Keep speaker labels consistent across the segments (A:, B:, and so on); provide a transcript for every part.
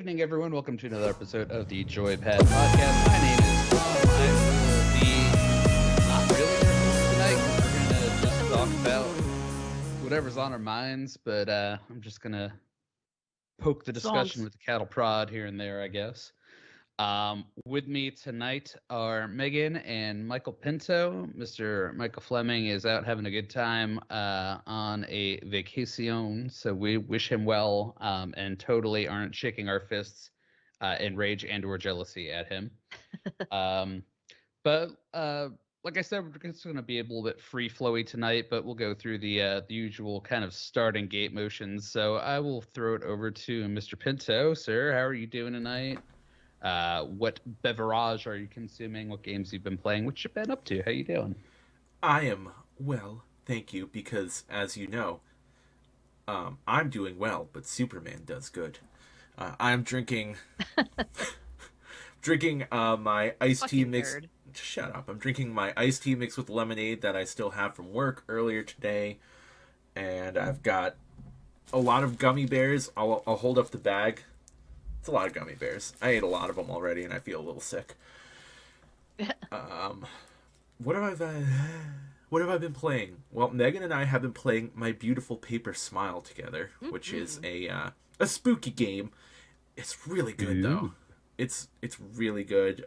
A: evening, everyone. Welcome to another episode of the Joypad Podcast. My name is Tom. I will be not really your host tonight 'cause we're going to just talk about whatever's on our minds, but I'm just going to poke the discussion
B: Songs.
A: with the cattle prod here and there, I guess. With me tonight are Megan and Michael Pinto. Mr. Michael Fleming is out having a good time on a vacation, so we wish him well and totally aren't shaking our fists in rage and or jealousy at him. Um, but like I said, we're just going to be a little bit free flowy tonight, but we'll go through the usual kind of starting gate motions. So I will throw it over to Mr. Pinto. Sir, how are you doing tonight? What beverage are you consuming? What games you've been playing? What you been up to? How you doing?
C: I am well, thank you, because as you know, I'm doing well, but Superman does good. I'm drinking my iced tea
B: Fucking
C: mix.
B: nerd.
C: Shut up! I'm drinking my iced tea mixed with lemonade that I still have from work earlier today, and I've got a lot of gummy bears. I'll hold up the bag. It's a lot of gummy bears. I ate a lot of them already, and I feel a little sick. What have I been playing? Well, Megan and I have been playing My Beautiful Paper Smile together, which is a spooky game. It's really good though. It's really good.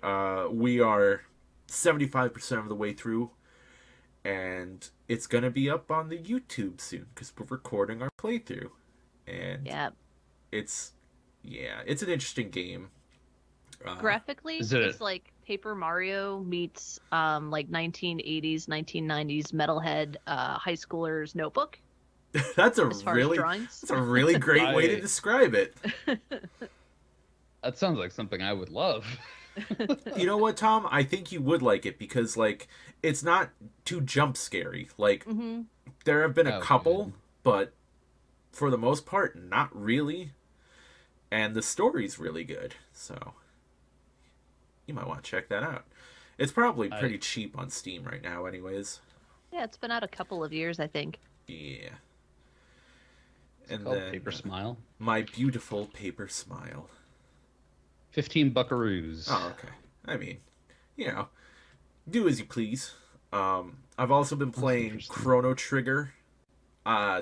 C: We are 75% of the way through, and it's gonna be up on the YouTube soon because we're recording our playthrough, and
B: Yeah.
C: it's it's an interesting game.
B: Graphically,
A: Is it?
B: it's like Paper Mario meets like 1980s, 1990s metalhead high schoolers notebook
C: That's a
B: as far
C: really
B: as drawings.
C: that's a really great way to
A: I-
C: describe it.
A: That sounds like something I would love.
C: You know what, Tom? I think you would like it because like it's not too jump scary. Like
B: hmm
C: there have been a
A: Oh,
C: couple,
A: good.
C: but for the most part, not really. And the story's really good, so you might want to check that out. It's probably pretty cheap on Steam right now, anyways.
B: Yeah, it's been out a couple of years, I think.
C: Yeah.
A: It's
C: And
A: called
C: then
A: Paper Smile.
C: My Beautiful Paper Smile.
A: 15 buckaroos.
C: Oh, okay. I mean, you know, do as you please. I've also been playing
A: interesting.
C: Chrono Trigger.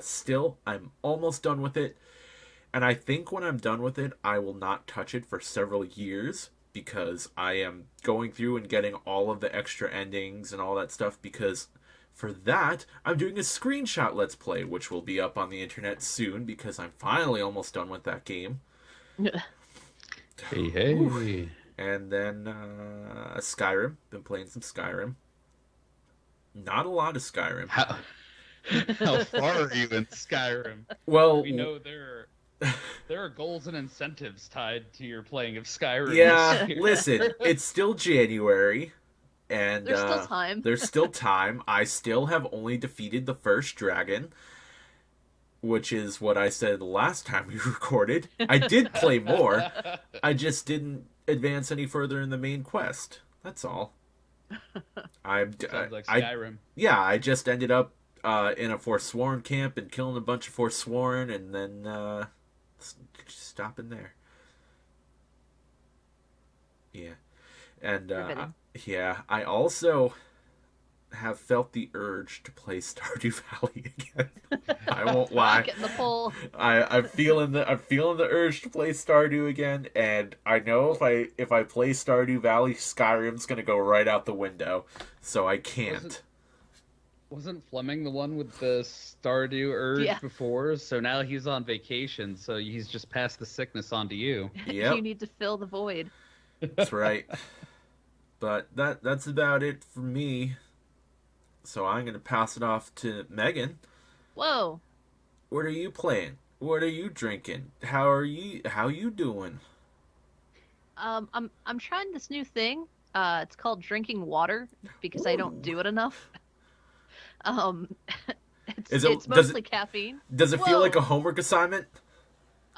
C: Still, I'm almost done with it. And I think when I'm done with it, I will not touch it for several years because I am going through and getting all of the extra endings and all that stuff because for that, I'm doing a screenshot let's play, which will be up on the internet soon because I'm finally almost done with that game.
A: Hey, hey.
C: And then Skyrim. Been playing some Skyrim. Not a lot of Skyrim.
A: How far are you in Skyrim?
C: Well,
A: We know there are goals and incentives tied to your playing of Skyrim.
C: yeah,
A: this year.
C: listen, it's still January, and
B: There's still time.
C: There's still time. I still have only defeated the first dragon, which is what I said the last time we recorded. I did play more. I just didn't advance any further in the main quest. That's all.
A: Sounds like Skyrim.
C: I just ended up in a Forsworn camp and killing a bunch of Forsworn, and then stopping there. Yeah, and
B: Riveting.
C: I also have felt the urge to play Stardew Valley again. I won't lie.
B: Get in the poll.
C: I'm feeling the urge to play Stardew again, and I know if I play Stardew Valley, Skyrim's gonna go right out the window, so I can't.
A: Wasn't Fleming the one with the Stardew urge
B: Yeah.
A: before? So now he's on vacation, so he's just passed the sickness on to you.
C: Yep,
B: You need to fill the void.
C: that's right. But that's about it for me. So I'm gonna pass it off to Megan.
B: Whoa.
C: What are you playing? What are you drinking? How you doing?
B: I'm trying this new thing. It's called drinking water because I don't do it enough. It's
C: Is it-
B: it's
C: does
B: mostly caffeine.
C: Does it feel like a
B: Whoa.
C: homework assignment?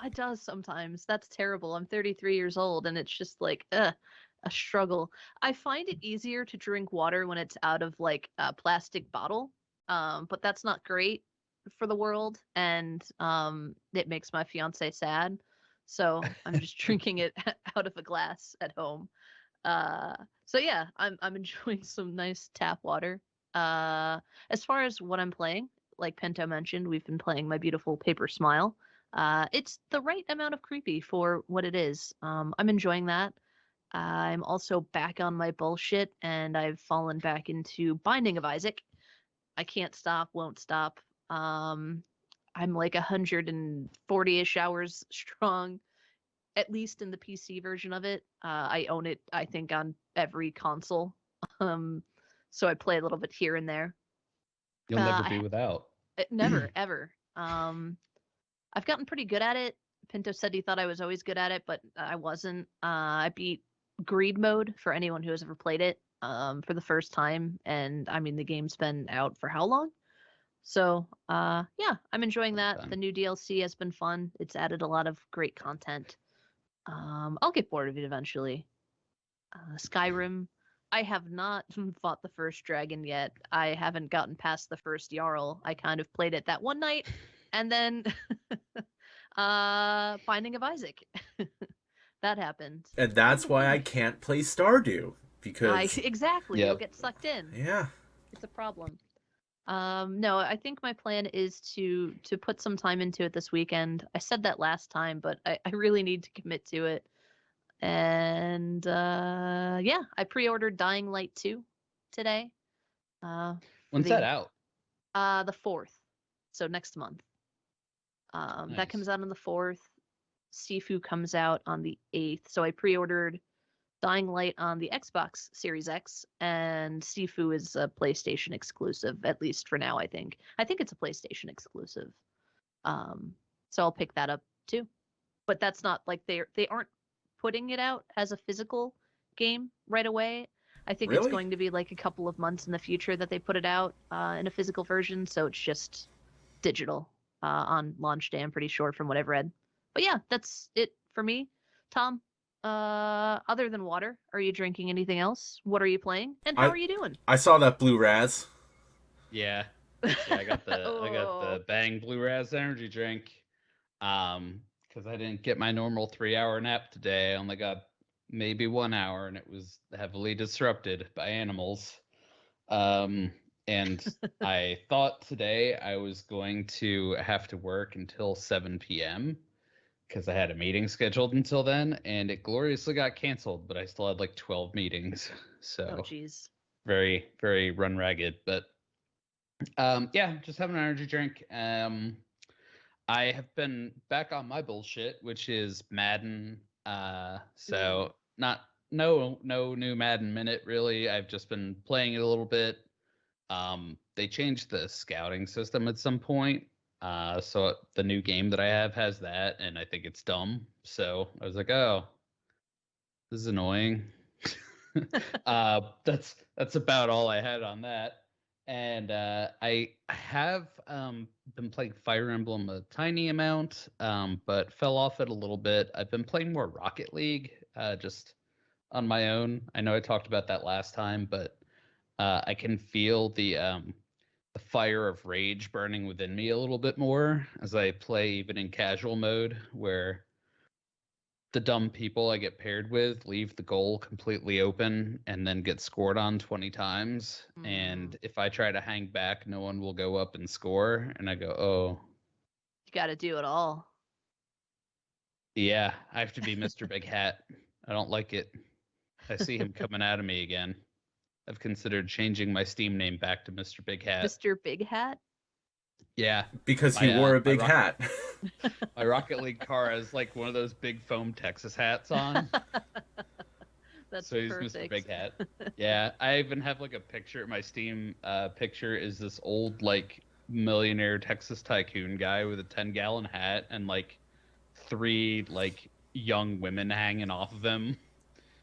B: It does sometimes. That's terrible. I'm 33 years old and it's just like a struggle. I find it easier to drink water when it's out of like a plastic bottle. But that's not great for the world and it makes my fiance sad. so I'm just drinking it out of a glass at home. So yeah, I'm enjoying some nice tap water. As far as what I'm playing, like Pinto mentioned, we've been playing My Beautiful Paper Smile. It's the right amount of creepy for what it is. I'm enjoying that. I'm also back on my bullshit, and I've fallen back into Binding of Isaac. I can't stop, won't stop. I'm like 140-ish hours strong, at least in the PC version of it. I own it, I think, on every console. Um, so I play a little bit here and there.
A: You'll never be
B: I
A: without.
B: never ever. I've gotten pretty good at it. Pinto said he thought I was always good at it, but I wasn't. I beat Greed Mode for anyone who has ever played it for the first time, and I mean the game's been out for how long? So yeah, I'm enjoying that. The new DLC has been fun. It's added a lot of great content. I'll get bored of it eventually. Skyrim. I have not fought the first dragon yet. I haven't gotten past the first Jarl. I kind of played it that one night, and then Binding of Isaac. That happened.
C: And that's why I can't play Stardew, because
B: exactly,
A: Yep.
B: you'll get sucked in.
C: yeah.
B: It's a problem. No, I think my plan is to put some time into it this weekend. I said that last time, but I really need to commit to it. And yeah, I pre-ordered Dying Light 2 today.
A: When's that out?
B: The 4th, so next month. That comes out on the 4th. Sifu comes out on the 8th. So I pre-ordered Dying Light on the Xbox Series X, and Sifu is a PlayStation exclusive, at least for now, I think. I think it's a PlayStation exclusive. So I'll pick that up too. But that's not like they aren't putting it out as a physical game right away. I think it's
C: Really?
B: going to be like a couple of months in the future that they put it out in a physical version, so it's just digital on launch day, I'm pretty sure, from what I've read. But yeah, that's it for me. Tom, other than water, are you drinking anything else? What are you playing? And how are you doing?
C: I saw that blue Raz.
A: Yeah. I got the
B: Oh.
A: Bang Blue Raz energy drink. Because I didn't get my normal 3-hour nap today. I only got maybe 1 hour, and it was heavily disrupted by animals. And I thought today I was going to have to work until 7 p.m. because I had a meeting scheduled until then, and it gloriously got canceled, but I still had like 12 meetings. So
B: Oh, jeez.
A: very, very run ragged. But yeah, just having an energy drink. I have been back on my bullshit, which is Madden. So not no new Madden minute really. I've just been playing it a little bit. They changed the scouting system at some point. So the new game that I have has that, and I think it's dumb. So I was like, oh, this is annoying. That's about all I had on that. And I have been playing Fire Emblem a tiny amount, but fell off it a little bit. I've been playing more Rocket League, just on my own. I know I talked about that last time, but I can feel the fire of rage burning within me a little bit more as I play, even in casual mode, where the dumb people I get paired with leave the goal completely open and then get scored on 20 times. And if I try to hang back, no one will go up and score. And I go, oh.
B: You got to do it all.
A: Yeah, I have to be Mr. Big Hat. I don't like it. I see him coming out of me again. I've considered changing my Steam name back to Mr. Big Hat.
B: Mr. Big Hat?
A: Yeah.
C: Because he wore a big hat.
A: My Rocket League car has like one of those big foam Texas hats on.
B: That's
A: so he's
B: perfect.
A: Mr. Big Hat. Yeah, I even have like a picture. My Steam picture is this old like millionaire Texas tycoon guy with a 10-gallon hat and like 3 like young women hanging off of him.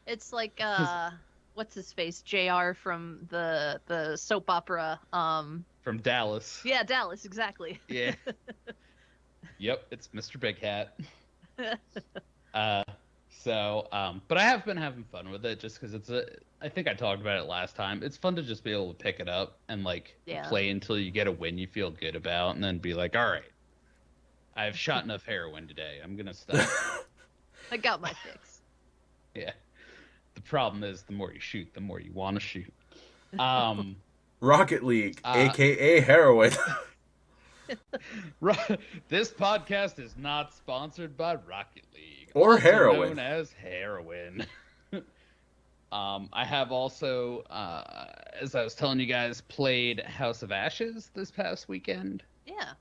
B: It's like what's his face? JR from the soap opera.
A: From Dallas.
B: Yeah, Dallas, exactly.
A: Yeah. Yep, it's Mr. Big Hat. But I have been having fun with it just because I think I talked about it last time. It's fun to just be able to pick it up and like play until you get a win you feel good about, and then be like, all right, I've shot enough heroin today. I'm gonna stop.
B: I got my fix.
A: Yeah. The problem is, the more you shoot, the more you want to shoot.
C: Rocket League, aka heroin.
A: This podcast is not sponsored by Rocket League,
C: or
A: also
C: heroin,
A: known as heroin. I have also, as I was telling you guys, played House of Ashes this past weekend.
B: Yeah.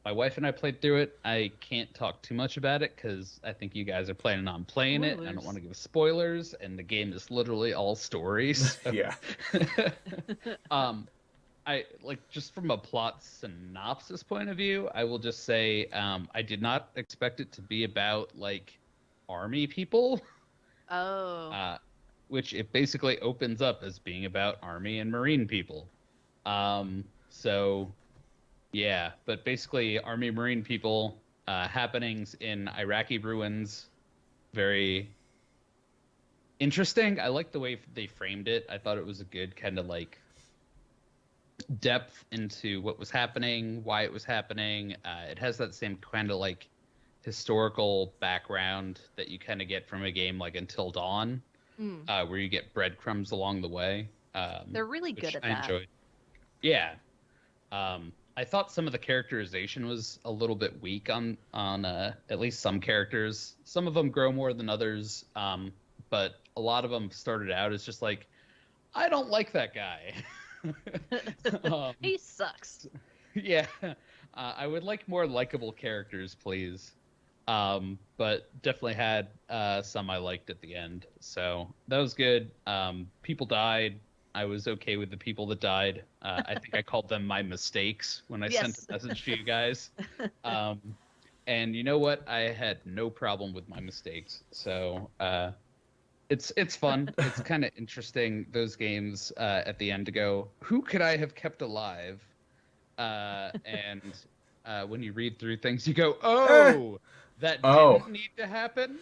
A: My wife and I played through it. I can't talk too much about it because I think you guys are planning on playing it. I don't want to give spoilers, and the game is literally all stories. So.
C: Yeah.
A: I just from a plot synopsis point of view, I will just say I did not expect it to be about like army people.
B: Oh.
A: Which it basically opens up as being about army and marine people. So yeah, but basically army marine people, happenings in Iraqi ruins, very interesting. I like the way they framed it. I thought it was a good kind of like depth into what was happening, why it was happening. It has that same kind of like historical background that you kind of get from a game like Until Dawn, where you get breadcrumbs along the way.
B: They're really good at
A: I
B: that.
A: enjoyed. Yeah. I thought some of the characterization was a little bit weak on at least some characters. Some of them grow more than others, but a lot of them started out as just like, I don't like that guy.
B: He sucks.
A: Yeah. I would like more likable characters, please. But definitely had some I liked at the end. So that was good. People died. I was okay with the people that died. I think I called them my mistakes when I sent a message to you guys. And you know what? I had no problem with my mistakes. So it's fun. It's kind of interesting, those games at the end to go, who could I have kept alive? And when you read through things, you go, oh, that didn't need to happen.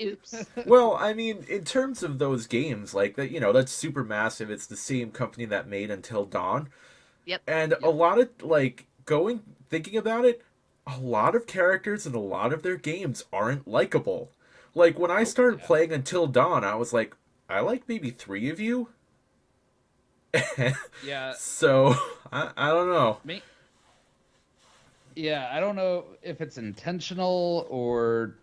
B: Oops.
C: Well, I mean, in terms of those games, like that, that's Supermassive. It's the same company that made Until Dawn.
B: Yep.
C: And a lot of thinking about it, a lot of characters in a lot of their games aren't likable. Like when I started playing Until Dawn, I was like, I like maybe 3 of you.
A: Yeah.
C: So I don't know.
A: Yeah, I don't know if it's intentional or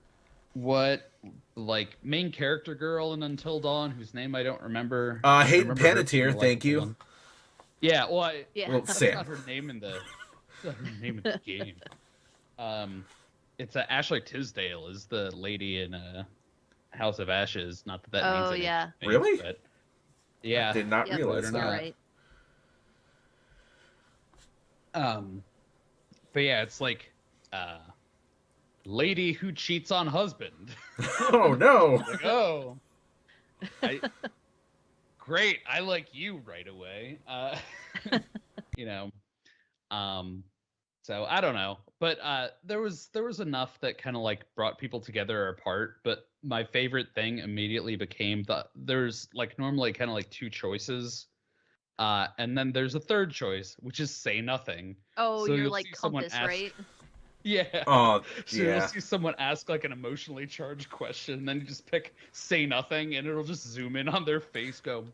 A: what. Like main character girl in Until Dawn, whose name I don't remember.
C: Hayden Panettiere, thank you.
A: Yeah, well,
C: well,
A: that's
C: Sam.
A: not her name in the game. It's Ashley Tisdale is the lady in House of Ashes. Not that means anything.
B: Yeah.
C: Really?
A: But yeah,
C: I did not realize that.
B: Right.
A: But yeah, it's like lady who cheats on husband.
C: Oh no.
A: Like, oh. Great, I like you right away. So I don't know. But there was enough that kind of like brought people together or apart. But my favorite thing immediately became there's like normally kind of like 2 choices. And then there's a third choice, which is say nothing.
B: Oh,
A: so
B: you're like Compass, right?
A: Yeah.
C: Oh,
A: so
C: yeah.
A: you'll see someone ask like an emotionally charged question, and then you just pick say nothing, and it'll just zoom in on their face, go.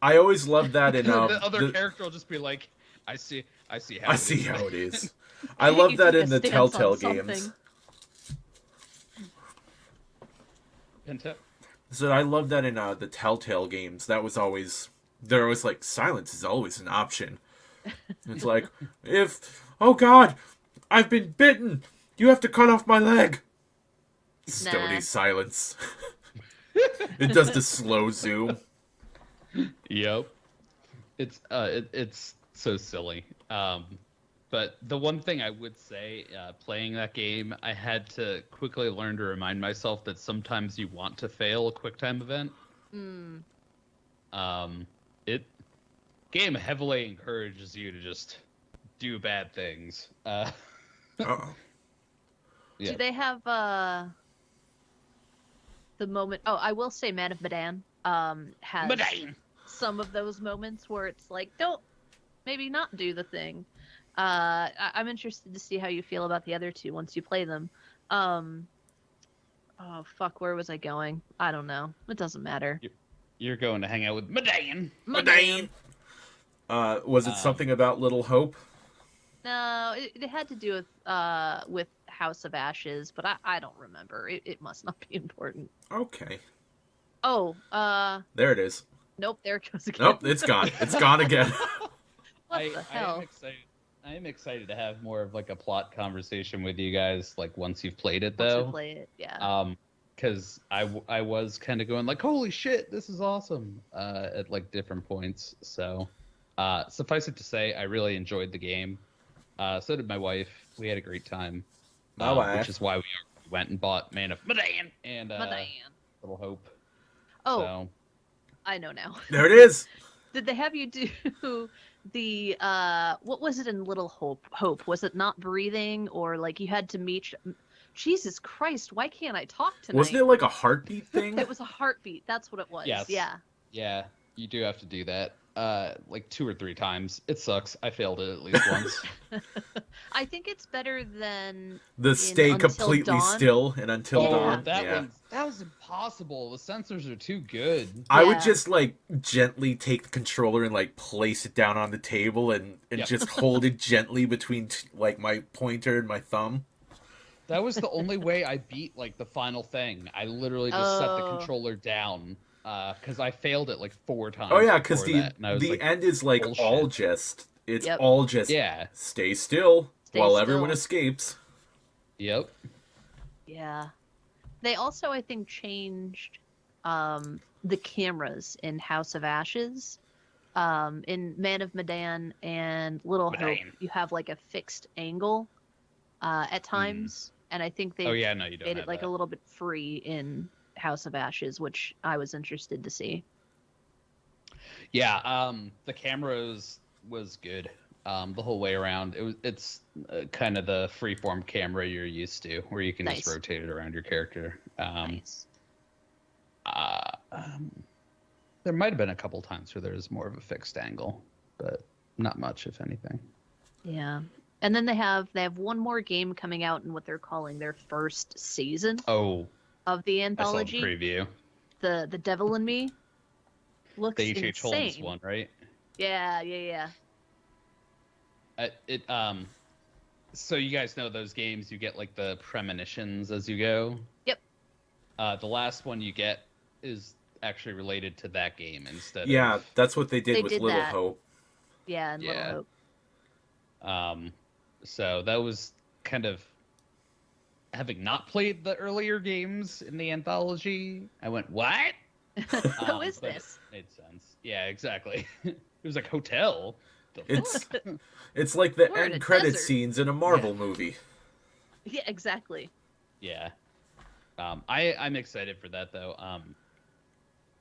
C: I always love that in
A: the other character will just be like, I see how it is.
C: I love that in the Telltale games. So I love that in the Telltale games. They're always like, silence is always an option. It's like, oh God, I've been bitten. You have to cut off my leg. Stony silence. It does the slow zoom.
A: Yep. It's so silly. But the one thing I would say, playing that game, I had to quickly learn to remind myself that sometimes you want to fail a QuickTime event. Game heavily encourages you to just do bad things.
B: Do they have the moment? Oh, I will say, Man of Medan has some of those moments where it's like, don't maybe not do the thing. I'm interested to see how you feel about the other 2 once you play them. Oh fuck, where was I going? I don't know. It doesn't matter.
A: You're going to hang out with Medan.
C: Medan! Was it
A: Um,
C: something about Little Hope?
B: No, it had to do with House of Ashes, but I don't remember. It must not be important.
C: Okay.
B: Oh,
C: There it is.
B: nope, there it goes again.
C: Nope, it's gone. It's gone again.
B: What the hell?
A: I am excited to have more of like a plot conversation with you guys, like once you've played it,
B: Once
A: though.
B: we play it, yeah.
A: Because I was kind of going like, holy shit, this is awesome, at like different points. So, suffice it to say, I really enjoyed the game. So did my wife. We had a great time, which is why we went and bought Man of Medan and
B: Medan.
A: Little Hope.
B: Oh,
A: So,
B: I know now.
C: There it is.
B: Did they have you do the what was it in Little Hope? Was it not breathing, or like you had to meet? Jesus Christ, why can't I talk tonight?
C: Wasn't it like a heartbeat thing?
B: It was a heartbeat. That's what it was.
A: Yes.
B: Yeah.
A: You do have to do that. Like 2 or 3 times. It sucks. I failed it at least once.
B: I think it's better than
C: The stay
B: Until
C: completely
B: Dawn.
C: still and Until
B: Yeah.
C: Dawn.
A: That was impossible. The sensors are too good.
C: I would
B: Yeah.
C: just like gently take the controller and like place it down on the table and
A: Yep.
C: just hold it gently between like my pointer and my thumb.
A: That was the only way I beat like the final thing. I literally just set the
B: Oh.
A: controller down because I failed it like 4 times.
C: Oh yeah, because
A: before that, and I was
C: the
A: like,
C: end is like
A: bullshit.
C: all just it's
B: Yep.
C: all just
A: yeah,
C: stay still
B: Stay
C: while
B: still.
C: everyone escapes.
A: yep.
B: Yeah. They also, I think, changed the cameras in House of Ashes. In Man of Medan and Little Hope,
A: Medan.
B: you have like a fixed angle at times, and I think they
A: Oh yeah, no, you don't
B: made
A: have
B: it like
A: that.
B: a little bit free in House of Ashes, which I was interested to see.
A: Yeah, the camera was good the whole way around. It's kind of the freeform camera you're used to, where you can
B: Nice.
A: just rotate it around your character.
B: Nice.
A: There might have been a couple times where there was more of a fixed angle, but not much, if anything.
B: Yeah. And then they have one more game coming out in what they're calling their first season
A: Oh,
B: of the
A: I saw the
B: anthology.
A: preview.
B: The Devil in Me looks
A: The H.H. Holmes
B: insane.
A: one, right?
B: Yeah.
A: So you guys know those games, you get like the premonitions as you go?
B: Yep.
A: The last one you get is actually related to that game instead
C: Yeah,
A: of...
C: that's what they did
B: They
C: with
B: did
C: Little
B: that.
C: Hope.
B: Yeah, and
A: Yeah.
B: Little Hope.
A: So that was kind of... Having not played the earlier games in the anthology, I went, what?
B: Who is
A: but
B: this?
A: It made sense. Yeah, exactly. It was like, hotel? The
C: It's
A: fuck?
C: it's like the
B: We're in a
C: end credit
B: desert.
C: scenes in a Marvel movie.
B: Yeah, exactly.
A: Yeah. I'm excited for that, though.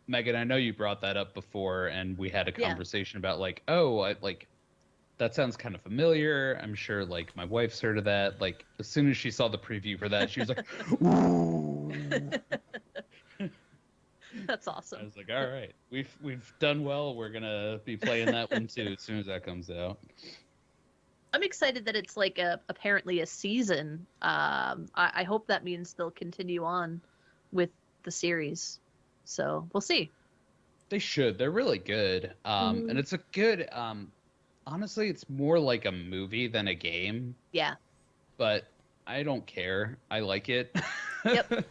A: Megan, I know you brought that up before, and we had a
B: Yeah.
A: conversation about, like, that sounds kind of familiar. I'm sure, like, my wife's heard of that. Like, as soon as she saw the preview for that, she was like, ooh.
B: That's
A: I
B: awesome.
A: was like, all right, we've done well. We're gonna be playing that one too as soon as that comes out.
B: I'm excited that it's like apparently a season. I hope that means they'll continue on with the series. So we'll see.
A: They should. They're really good. And it's a good. Honestly, it's more like a movie than a game.
B: Yeah.
A: But I don't care. I like it.
B: Yep.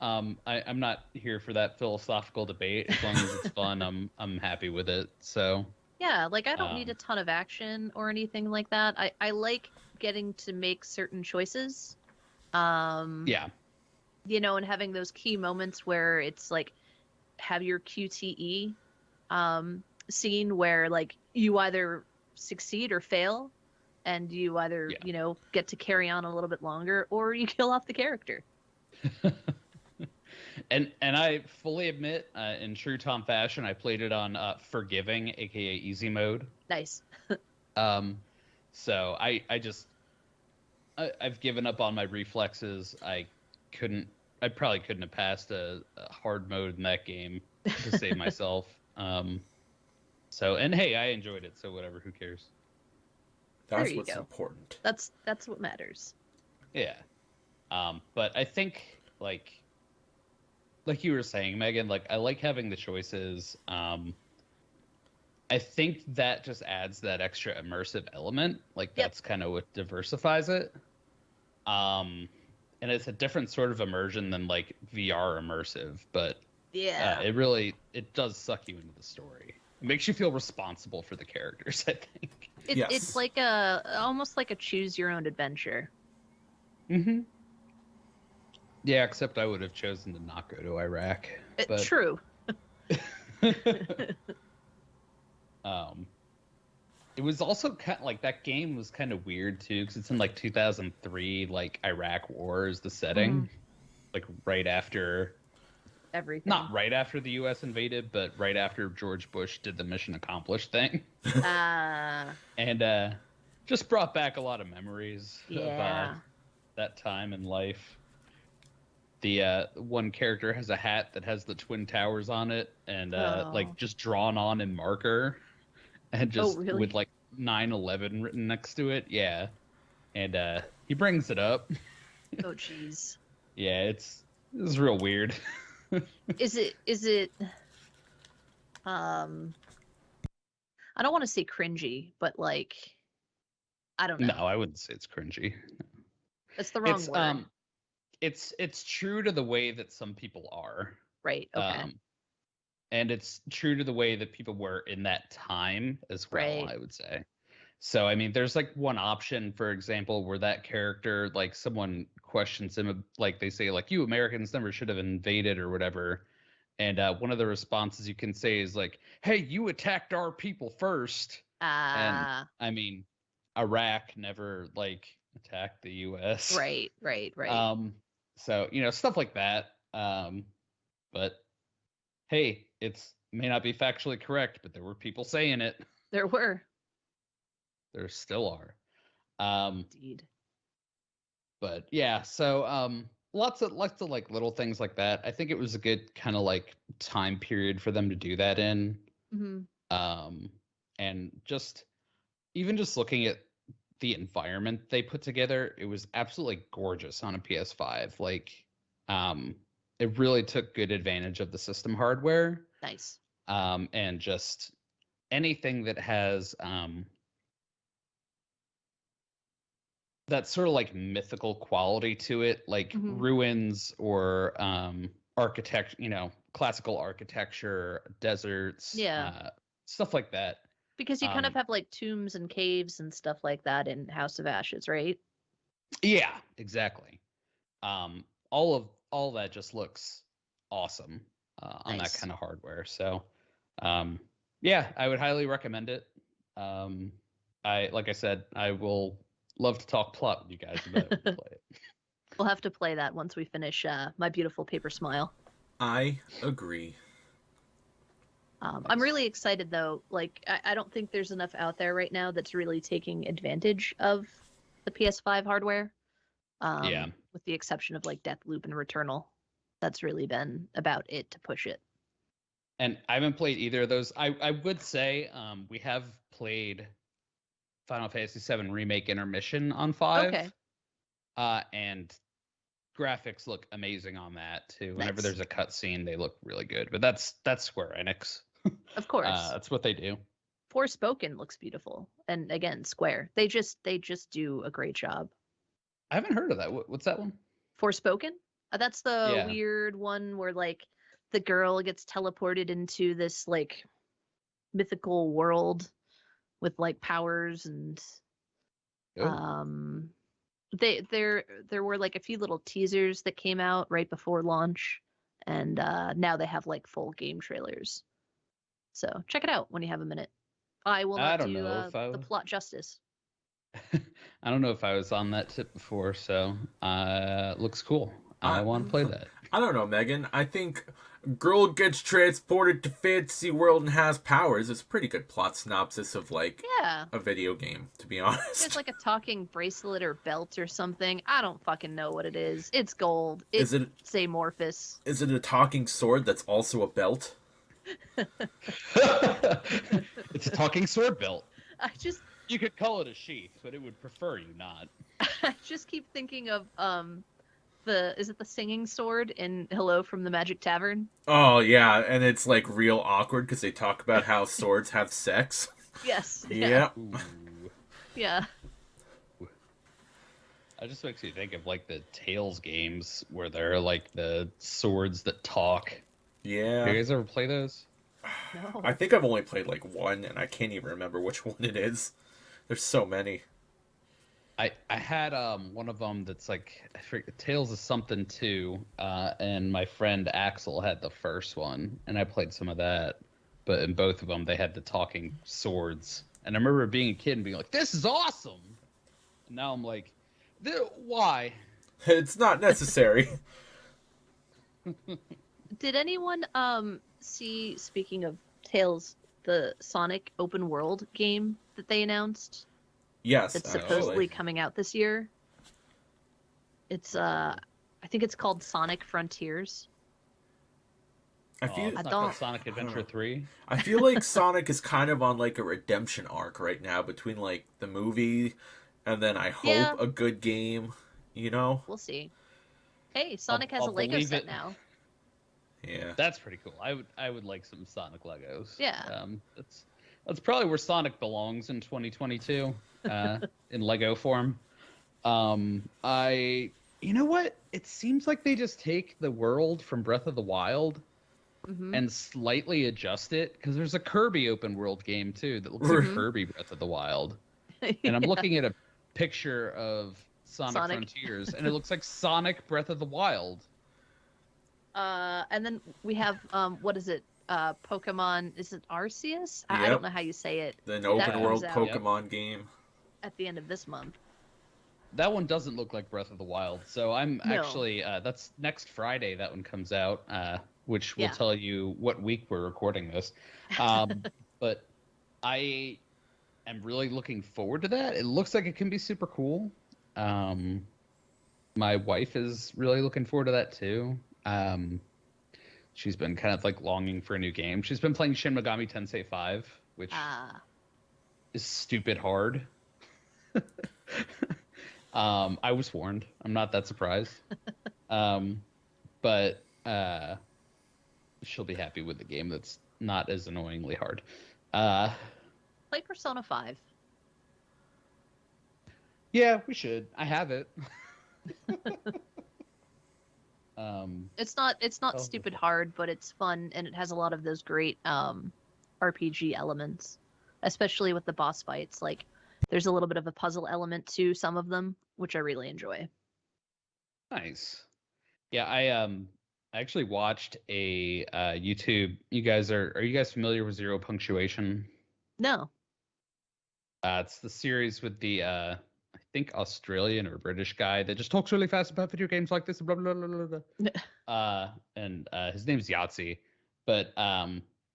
A: I'm not here for that philosophical debate. As long as it's fun, I'm happy with it. So
B: Yeah, like I don't need a ton of action or anything like that. I like getting to make certain choices.
A: yeah,
B: You know, and having those key moments where it's like have your QTE scene where like you either succeed or fail, and you either,
A: Yeah.
B: you know, get to carry on a little bit longer or you kill off the character.
A: and I fully admit, in true Tom fashion, I played it on forgiving, aka easy mode.
B: Nice.
A: So I've given up on my reflexes. I probably couldn't have passed a hard mode in that game to save myself. So, and hey, I enjoyed it, so whatever, who cares?
B: There
C: That's
B: you
C: what's
B: go.
C: important.
B: That's what matters.
A: Yeah. But I think, like, like you were saying, Megan, like I like having the choices. I think that just adds that extra immersive element. Like
B: Yep.
A: that's kind of what diversifies it. And it's a different sort of immersion than like VR immersive, but
B: Yeah.
A: it does suck you into the story. It makes you feel responsible for the characters, I think.
C: Yes.
B: It's like almost like a choose your own adventure.
A: Mm-hmm. Yeah, except I would have chosen to not go to Iraq. But
B: True.
A: It was also kind of like that game was kind of weird too, because it's in like 2003, like Iraq War is the setting, like right after
B: everything.
A: Not right after the U.S. invaded, but right after George Bush did the mission accomplished thing. And just brought back a lot of memories of that time in life. The one character has a hat that has the Twin Towers on it, and like just drawn on in marker, and just
B: really?
A: with like 9/11 written next to it. Yeah, and he brings it up.
B: Oh, jeez.
A: Yeah, it's real weird.
B: Is it I don't want to say cringy, but like I don't know.
A: No, I wouldn't say it's cringy.
B: That's the wrong word.
A: It's true to the way that some people are.
B: Right. Okay.
A: And it's true to the way that people were in that time as well,
B: Right.
A: I would say. So, I mean, there's like one option, for example, where that character, like someone questions him, like they say, like, you Americans never should have invaded or whatever. And one of the responses you can say is like, hey, you attacked our people first. And I mean, Iraq never like attacked the US.
B: Right.
A: So, you know, stuff like that. But hey, it's may not be factually correct, but there were people saying it.
B: There were.
A: There still are.
B: Indeed.
A: But yeah, so lots of like little things like that. I think it was a good kind of like time period for them to do that in. And just even just looking at the environment they put together, it was absolutely gorgeous on a PS5. Like it really took good advantage of the system hardware.
B: Nice.
A: And just anything that has that sort of like mythical quality to it, like ruins or architect, you know, classical architecture, deserts, stuff like that.
B: Because you kind of have like tombs and caves and stuff like that in House of Ashes, right?
A: Yeah, exactly. All of that just looks awesome on that kind of hardware. So, yeah, I would highly recommend it. Like I said, I will love to talk plot with you guys about it. Play it.
B: We'll have to play that once we finish My Beautiful Paper Smile.
C: I agree.
B: Nice. I'm really excited though. Like, I don't think there's enough out there right now that's really taking advantage of the PS5 hardware. With the exception of like Deathloop and Returnal. That's really been about it to push it.
A: And I haven't played either of those. I would say we have played Final Fantasy VII Remake Intermission on 5.
B: Okay.
A: And graphics look amazing on that too. Whenever there's a cutscene, they look really good. But that's Square Enix.
B: Of course.
A: That's what they do.
B: Forspoken looks beautiful. And again, Square. They just do a great job.
A: I haven't heard of that. What's that one?
B: Forspoken? That's the weird one where like the girl gets teleported into this like mythical world with like powers and there were like a few little teasers that came out right before launch, and now they have like full game trailers. So check it out when you have a minute. I will not do the plot justice.
A: I don't know if I was on that tip before, so looks cool. I want to play that.
C: I don't know, Megan. I think girl gets transported to fantasy world and has powers. It's a pretty good plot synopsis of like a video game, to be honest.
B: It's like a talking bracelet or belt or something. I don't fucking know what it is. It's gold.
C: Is it
B: amorphous?
C: Is it a talking sword that's also a belt?
A: It's a talking sword belt. You could call it a sheath, but it would prefer you not.
B: I just keep thinking of is it the singing sword in Hello from the Magic Tavern?
C: Oh yeah, and it's like real awkward because they talk about how swords have sex.
B: Yes.
C: Yeah.
A: Ooh.
B: Yeah.
A: It just makes you think of like the Tales games where they're like the swords that talk.
C: Yeah.
A: You guys ever play those?
B: No.
C: I think I've only played like one, and I can't even remember which one it is. There's so many.
A: I had one of them that's like I forget, Tales of something too, and my friend Axel had the first one, and I played some of that. But in both of them, they had the talking swords, and I remember being a kid and being like, "This is awesome!" And now I'm like, "Why?"
C: It's not necessary.
B: Did anyone see, speaking of Tales, the Sonic open world game that they announced
C: Yes,
B: that's
C: actually.
B: supposedly coming out this year? It's I think it's called Sonic Frontiers.
C: I feel
A: It's
B: I
A: not
B: don't-
A: called Sonic Adventure 3.
C: I feel like Sonic is kind of on like a redemption arc right now between like the movie and then I hope
B: Yeah.
C: a good game, you know?
B: We'll see. Hey, Sonic has
A: I'll
B: a Lego
A: believe
B: set
A: it.
B: now.
C: Yeah.
A: That's pretty cool. I would like some Sonic Legos.
B: Yeah.
A: That's probably where Sonic belongs in 2022, in Lego form. You know what? It seems like they just take the world from Breath of the Wild
B: Hmm.
A: and slightly adjust it because there's a Kirby open world game too that looks like
B: Mhm.
A: Kirby Breath of the Wild. And I'm looking at a picture of Sonic Frontiers, and it looks like Sonic Breath of the Wild.
B: And then we have what is it? Pokemon. Is it Arceus? I
C: Yep.
B: don't know how you say it.
C: An
B: That
C: open
B: comes
C: world
B: out
C: Pokemon game.
B: at the end of this month.
A: That one doesn't look like Breath of the Wild, so I'm
B: No.
A: actually that's next Friday that one comes out, which will
B: Yeah.
A: tell you what week we're recording this. But I am really looking forward to that. It looks like it can be super cool. My wife is really looking forward to that too. She's been kind of like longing for a new game. She's been playing Shin Megami Tensei 5, which is stupid hard. I was warned. I'm not that surprised. But she'll be happy with the game that's not as annoyingly hard.
B: Play Persona 5.
A: Yeah, we should. I have it.
B: It's not
A: Oh.
B: stupid hard, but it's fun and it has a lot of those great RPG elements, especially with the boss fights. Like there's a little bit of a puzzle element to some of them, which I really enjoy.
A: Nice. Yeah, I actually watched a YouTube. Are you guys familiar with Zero Punctuation?
B: No.
A: It's the series with the I think Australian or British guy that just talks really fast about video games like this. Blah blah blah blah blah. And his name's Yahtzee, but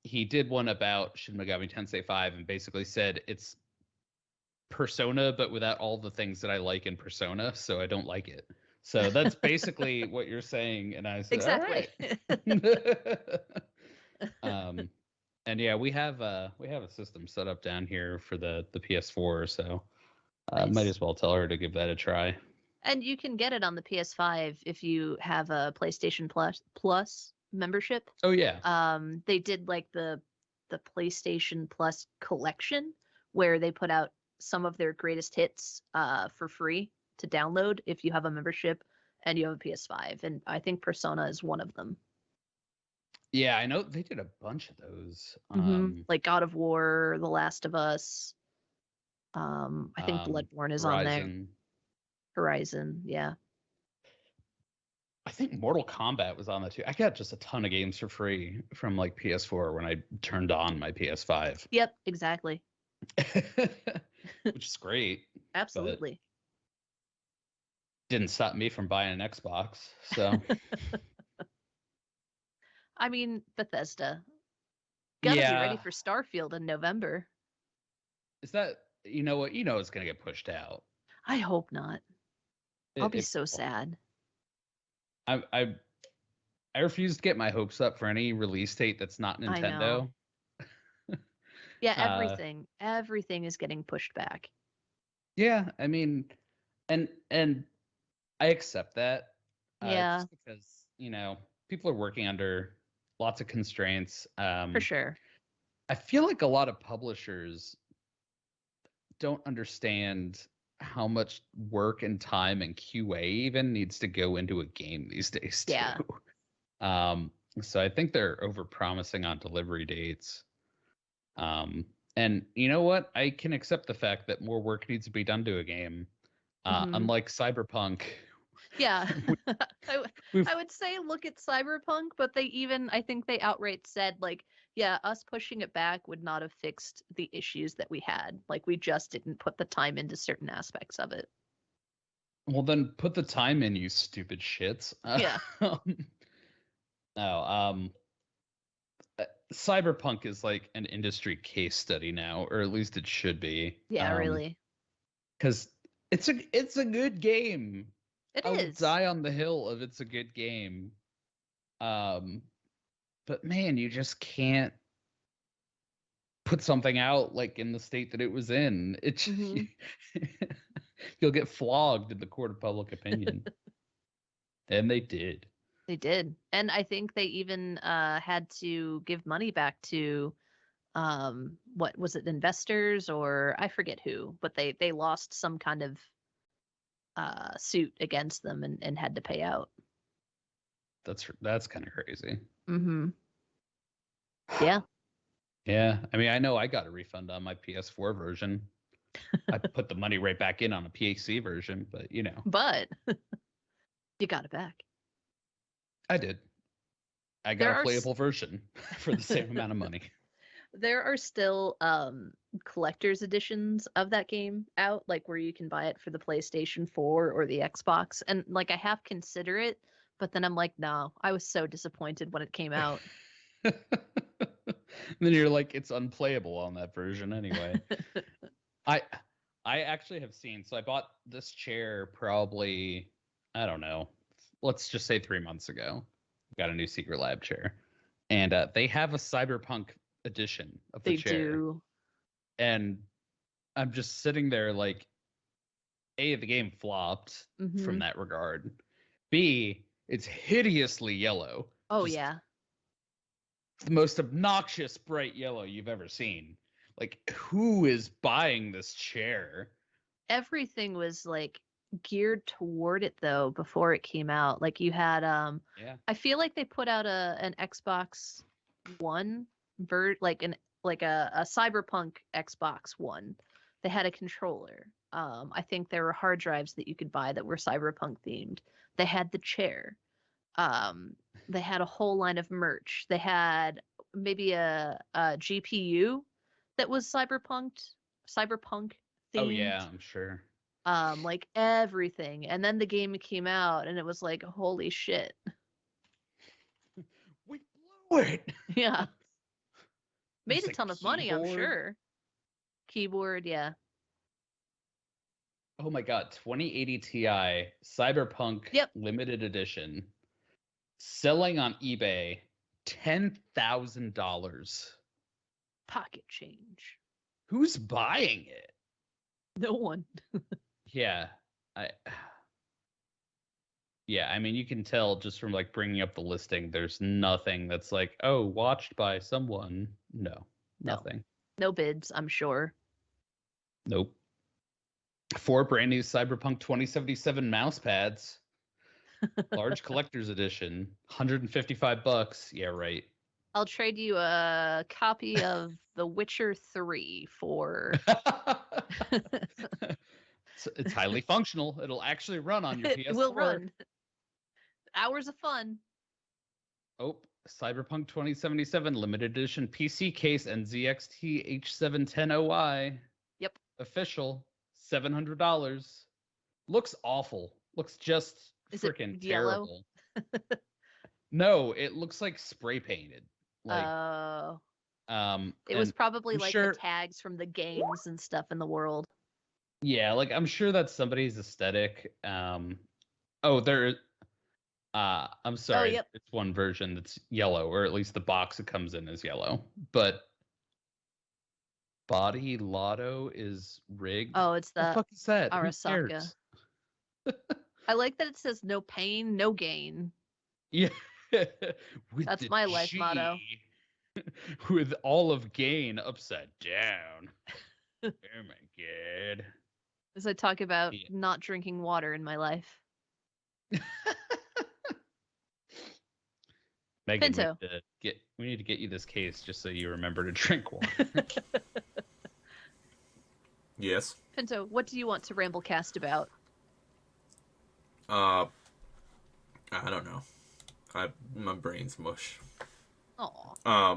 A: he did one about Shin Megami Tensei 5 and basically said it's Persona, but without all the things that I like in Persona, so I don't like it. So that's basically what you're saying, and I said,
B: Exactly.
A: all right. And yeah, we have a system set up down here for the PS4, so might
B: Nice.
A: as well tell her to give that a try.
B: And you can get it on the PS5 if you have a PlayStation Plus membership.
A: Oh yeah.
B: They did like the PlayStation Plus collection where they put out some of their greatest hits for free to download if you have a membership and you have a PS5. And I think Persona is one of them.
A: Yeah, I know they did a bunch of those.
B: Like God of War, The Last of Us. I think Bloodborne is on there.
A: Horizon.
B: Horizon, yeah.
A: I think Mortal Kombat was on that too. I got just a ton of games for free from like PS4 when I turned on my PS5.
B: Yep, exactly.
A: Which is great.
B: Absolutely.
A: Didn't stop me from buying an Xbox. So
B: I mean, Bethesda. Gotta be ready for Starfield in November.
A: Is that you know what? You know it's gonna get pushed out.
B: I hope not. I'll be so sad.
A: I refuse to get my hopes up for any release date that's not Nintendo.
B: Yeah, everything is getting pushed back.
A: Yeah, I mean, and I accept that.
B: Yeah,
A: just because, people are working under lots of constraints.
B: for sure.
A: I feel like a lot of publishers don't understand how much work and time and QA even needs to go into a game these days too.
B: Yeah.
A: So I think they're overpromising on delivery dates. And you know what? I can accept the fact that more work needs to be done to a game. Unlike Cyberpunk.
B: Yeah.
A: we've
B: I would say look at Cyberpunk, but I think they outright said, like, yeah, us pushing it back would not have fixed the issues that we had. Like, we just didn't put the time into certain aspects of it.
A: Well, then put the time in, you stupid shits.
B: Yeah.
A: No, Cyberpunk is like an industry case study now, or at least it should be.
B: Yeah, really.
A: Because it's a good game.
B: It
A: I will
B: is.
A: die on the hill of it's a good game. But man, you just can't put something out like in the state that it was in. It's you'll get flogged in the court of public opinion. And they did.
B: They did. And I think they even had to give money back to what was it, investors, or I forget who, but they lost some kind of suit against them and had to pay out.
A: That's kind of crazy.
B: Yeah.
A: Yeah. I mean, I know I got a refund on my PS4 version. I put the money right back in on a PC version, but
B: But you got it back.
A: I did. I got a playable version for the same amount of money.
B: There are still collector's editions of that game out, like where you can buy it for the PlayStation 4 or the Xbox. And like I have considered it, but then I'm like, no, I was so disappointed when it came out.
A: And then you're like, it's unplayable on that version anyway. I actually have seen, so I bought this chair probably, I don't know, let's just say 3 months ago. Got a new Secret Lab chair. And they have a Cyberpunk edition of the chair. They do. And I'm just sitting there like, A, the game flopped from that regard. B, it's hideously yellow.
B: Oh, yeah.
A: The most obnoxious bright yellow you've ever seen. Like, who is buying this chair?
B: Everything was like geared toward it though before it came out. Like you had I feel like they put out an Xbox One like a Cyberpunk Xbox One. They had a controller. I think there were hard drives that you could buy that were Cyberpunk themed. They had the chair. They had a whole line of merch. They had maybe a GPU that was cyberpunk themed.
A: Oh yeah, I'm sure.
B: Like everything. And then the game came out and it was like, holy shit.
A: We blew it.
B: Yeah. Made a ton of money, I'm sure. Keyboard, yeah.
A: Oh my god, 2080 Ti Cyberpunk limited edition. Selling on eBay $10,000.
B: Pocket change.
A: Who's buying it?
B: No one.
A: Yeah. I mean, you can tell just from like bringing up the listing, there's nothing that's like, oh, watched by someone. No, nothing.
B: No bids, I'm sure.
A: Nope. 4 brand new Cyberpunk 2077 mouse pads. Large collector's edition, $155. Yeah, right.
B: I'll trade you a copy of The Witcher 3 for.
A: It's highly functional. It'll actually run on your PS4.
B: It will run. Hours of fun.
A: Oh, Cyberpunk 2077 limited edition PC case and ZXT H710OI.
B: Yep.
A: Official, $700. Looks awful. Looks just freaking terrible. No, it looks like spray painted. Like,
B: it was probably like the tags from the games and stuff in the world.
A: Yeah, like I'm sure that's somebody's aesthetic. I'm sorry. It's one version that's yellow, or at least the box it comes in is yellow. But Body Lotto is rigged.
B: Oh, it's
A: the fuck is that?
B: Arasaka. I like that it says no pain, no gain.
A: Yeah. With
B: That's
A: the
B: my life motto.
A: With all of gain upside down. Oh my god.
B: As I talk about
A: Yeah.
B: not drinking water in my life.
A: Megan,
B: Pinto.
A: we need to get you this case just so you remember to drink water.
C: Yes.
B: Pinto, what do you want to Ramblecast about?
C: I don't know. My brain's mush.
B: Aw.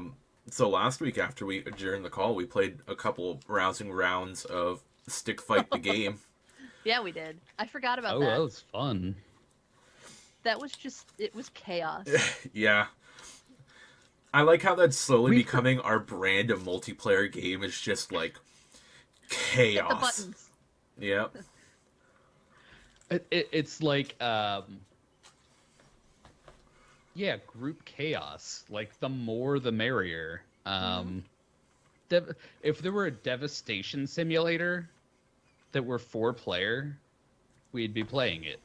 C: So last week after we adjourned the call, we played a couple rousing rounds of Stick Fight the Game.
B: Yeah, we did. I forgot about
A: Oh,
B: that.
A: that was fun.
B: That was just, it was chaos.
C: Yeah. I like how that's slowly
A: We-
C: becoming our brand of multiplayer game. Is just like
B: Hit the
C: chaos.
B: buttons.
C: Yep.
A: It's like yeah, group chaos. Like the more the merrier. If there were a devastation simulator that were 4-player, we'd be playing it.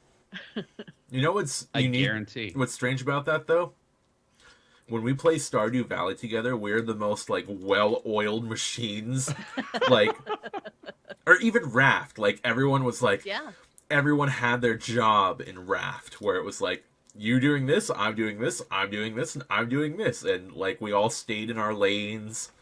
C: You know what's
A: I
C: unique?
A: guarantee.
C: What's strange about that though? When we play Stardew Valley together, we're the most like well-oiled machines. Like, or even Raft. Like everyone was like,
B: Yeah.
C: everyone had their job in Raft, where it was like, you doing this, I'm doing this, I'm doing this, and I'm doing this, and like we all stayed in our lanes.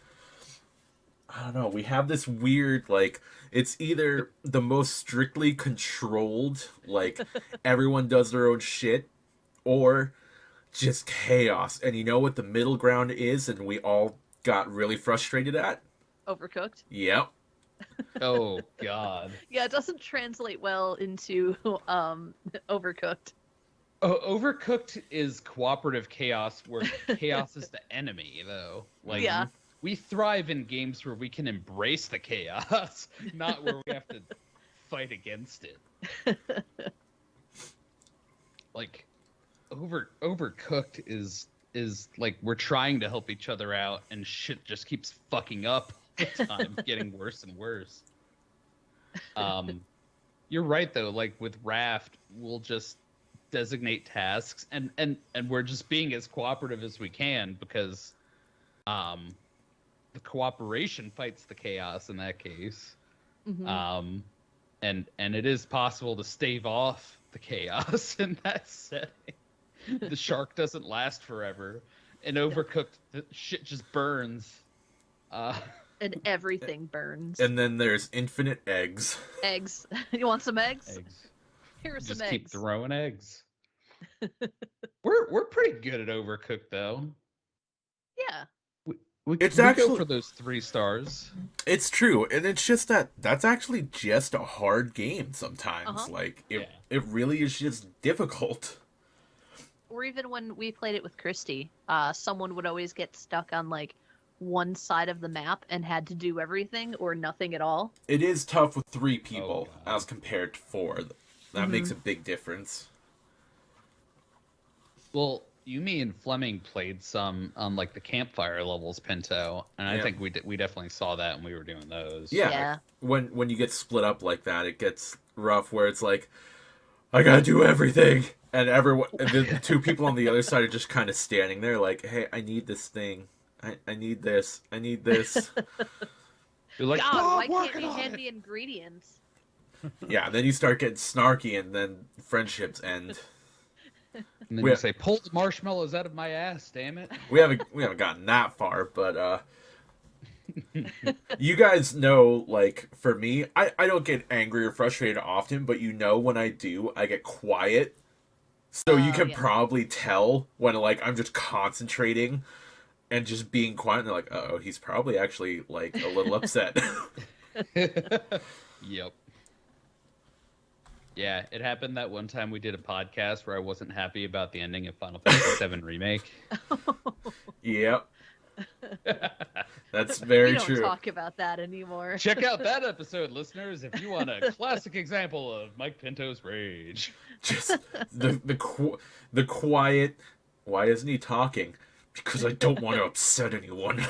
C: I don't know. We have this weird like. It's either the most strictly controlled, like everyone does their own shit, or just chaos. And you know what the middle ground is, and we all got really frustrated at?
B: Overcooked.
C: Yep.
A: Oh god.
B: Yeah, it doesn't translate well into Overcooked.
A: Overcooked is cooperative chaos where chaos is the enemy, though. Like,
B: Yeah.
A: we thrive in games where we can embrace the chaos, not where we have to fight against it. Like, Overcooked is like we're trying to help each other out, and shit just keeps fucking up all the time, getting worse and worse. You're right though. Like with Raft, we'll just designate tasks, and we're just being as cooperative as we can because, the cooperation fights the chaos in that case.
B: Mhm.
A: And it is possible to stave off the chaos in that setting. The shark doesn't last forever. And Overcooked, the shit just burns.
B: And everything burns.
C: And then there's infinite eggs.
B: Eggs. You want some eggs?
A: Eggs.
B: Here are
A: Just
B: some
A: keep
B: eggs.
A: throwing eggs. We're pretty good at Overcooked though.
B: Yeah.
A: We
C: It's
A: go
C: actually-
A: for those 3 stars.
C: It's true, and it's just that's actually just a hard game sometimes.
B: Uh-huh.
C: Like
A: Yeah.
C: it really is just difficult.
B: Or even when we played it with Christy, someone would always get stuck on like one side of the map and had to do everything or nothing at all.
C: It is tough with 3 people
A: God.
C: as compared to 4. That makes a big difference.
A: Well, you, me, and Fleming played some on like the campfire levels, Pinto, and I
C: Yeah.
A: think we definitely saw that when we were doing those.
C: Yeah.
B: Yeah.
C: When you get split up like that, it gets rough. Where it's like, I gotta do everything, and everyone, and the 2 people on the other side are just kind of standing there, like, hey, I need this thing. I need this. I need this.
A: You're like,
B: God,
A: "Oh,
B: why
A: I'm
B: can't
A: working
B: you
A: on
B: hand
A: it."
B: me ingredients?
C: Yeah. Then you start getting snarky, and then friendships end.
A: And then
C: We-
A: you say, "Pull the marshmallows out of my ass, damn it!"
C: We haven't gotten that far, but you guys know, like, for me, I don't get angry or frustrated often, but you know when I do, I get quiet. So you
B: Oh,
C: can
B: yeah.
C: probably tell when, like, I'm just concentrating and just being quiet, and they're like, uh-oh, he's probably actually, like, a little upset.
A: Yep. Yeah, it happened that one time we did a podcast where I wasn't happy about the ending of Final Fantasy VII Remake.
C: Yep. That's
B: We
C: very
B: don't
C: true.
B: talk about that anymore.
A: Check out that episode, listeners, if you want a classic example of Mike Pinto's rage.
C: Just the quiet, why isn't he talking? Because I don't want to upset anyone.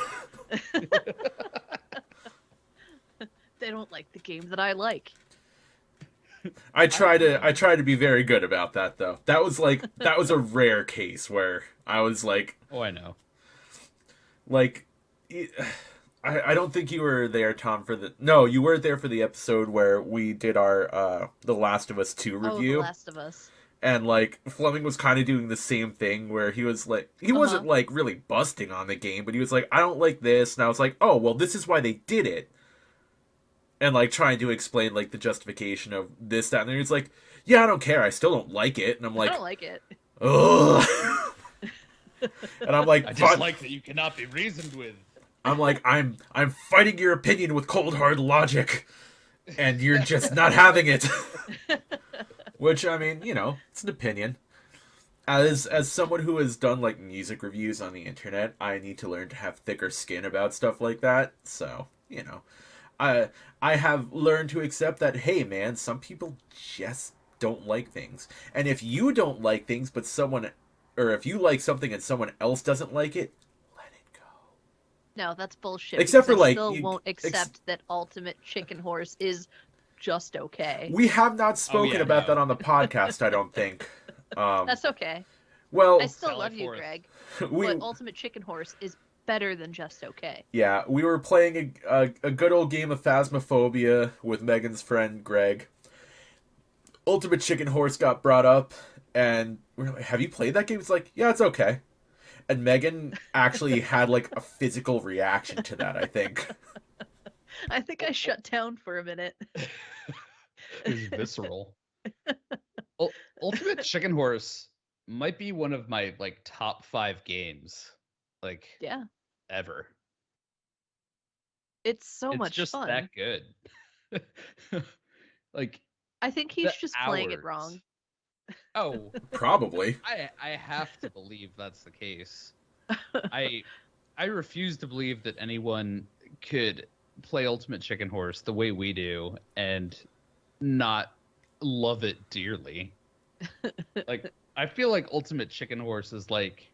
B: They don't like the game that I like.
C: I try to be very good about that though. That was a rare case where I was like,
A: Oh, I know.
C: like, I don't think you were there, Tom, for the no, you weren't there for the episode where we did our The Last of Us 2
B: Oh, The
C: review.
B: Last of Us.
C: And like Fleming was kind of doing the same thing where he was like he wasn't like really busting on the game, but he was like, I don't like this, and I was like, oh well, this is why they did it. And like trying to explain like the justification of this, that, and then he was like, yeah, I don't care, I still don't like it. And I'm like,
B: I don't like it.
C: ugh. And I'm like,
A: I just like that you cannot be reasoned with.
C: I'm like, I'm fighting your opinion with cold hard logic, and you're just not having it. Which, I mean, you know, it's an opinion. As someone who has done like music reviews on the internet, I need to learn to have thicker skin about stuff like that. So, you know, I have learned to accept that, hey man, some people just don't like things. And if you don't like things but if you like something and someone else doesn't like it, let it go.
B: No, that's bullshit.
C: Except for,
B: I
C: like,
B: still won't accept that Ultimate Chicken Horse is just okay.
C: We have not spoken about that on the podcast, I don't think.
B: That's okay.
C: Well,
B: I still love you, Greg. But Ultimate Chicken Horse is better than just okay.
C: Yeah, we were playing a good old game of Phasmophobia with Megan's friend Greg. Ultimate Chicken Horse got brought up, and we're like, have you played that game? It's like, yeah, it's okay. And Megan actually had like a physical reaction to that, I think.
B: I think I shut down for a minute.
A: It was visceral. Ultimate Chicken Horse might be one of my like top 5 games, like
B: yeah,
A: ever.
B: It's so much
A: just
B: fun.
A: That good. Like,
B: I think he's just playing it wrong.
A: Oh,
C: probably.
A: I have to believe that's the case. I refuse to believe that anyone could play Ultimate Chicken Horse the way we do and not love it dearly. Like, I feel like Ultimate Chicken Horse is like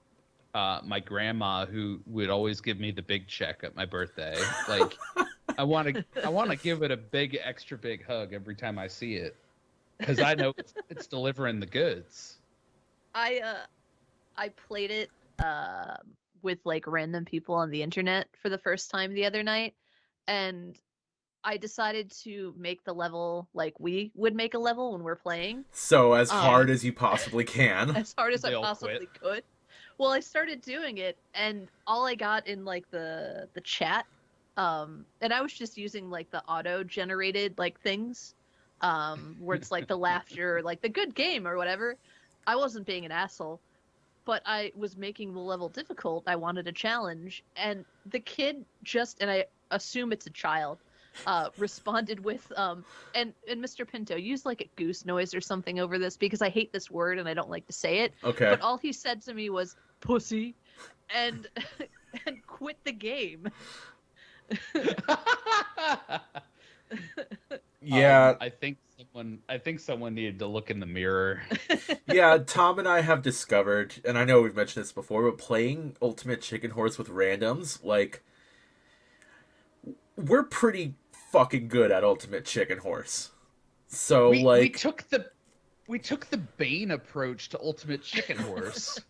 A: my grandma who would always give me the big check at my birthday. Like, I want to give it a big, extra big hug every time I see it, because I know it's delivering the goods.
B: I played it with like random people on the internet for the first time the other night, and I decided to make the level like we would make a level when we're playing.
C: So as hard as you possibly can.
B: As hard as I possibly could. Well, I started doing it, and all I got in like the chat, and I was just using like the auto-generated like things, where it's like the laughter, like the good game or whatever. I wasn't being an asshole, but I was making the level difficult. I wanted a challenge, and the kid and I assume it's a child, responded with and Mr. Pinto, use like a goose noise or something over this, because I hate this word and I don't like to say it.
C: Okay.
B: But all he said to me was pussy, and and quit the game.
C: Yeah.
A: I think someone needed to look in the mirror.
C: Yeah, Tom and I have discovered, and I know we've mentioned this before, but playing Ultimate Chicken Horse with randoms, like, we're pretty fucking good at Ultimate Chicken Horse. So we
A: took the Bane approach to Ultimate Chicken Horse.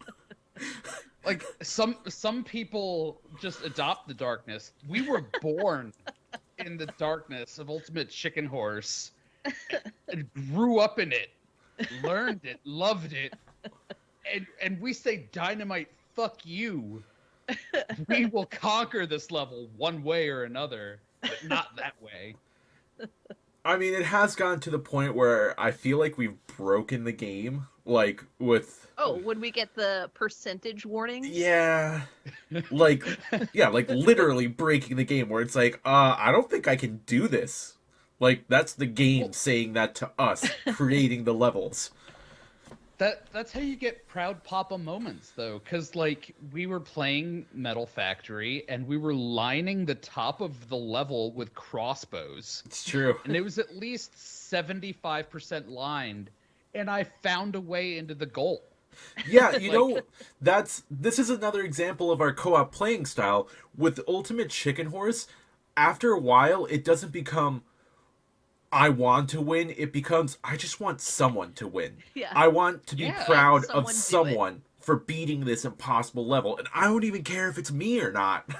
A: Like, some people just adopt the darkness. We were born in the darkness of Ultimate Chicken Horse and grew up in it, learned it, loved it, and we say, Dynamite, fuck you. We will conquer this level one way or another, but not that way.
C: I mean, it has gotten to the point where I feel like we've broken the game, like, with...
B: Oh, when we get the percentage warnings?
C: Yeah. Like, literally breaking the game, where it's like, I don't think I can do this. Like, that's the game saying that to us, creating the levels.
A: That's how you get proud papa moments, though, because like we were playing Metal Factory and we were lining the top of the level with crossbows.
C: It's true,
A: and it was at least 75% lined, and I found a way into the goal.
C: Yeah, you know, this is another example of our co-op playing style with Ultimate Chicken Horse. After a while, it doesn't become, I want to win, it becomes I just want someone to win.
B: Yeah.
C: I want to be proud of
B: Someone do it.
C: someone for beating this impossible level, and I don't even care if it's me or not.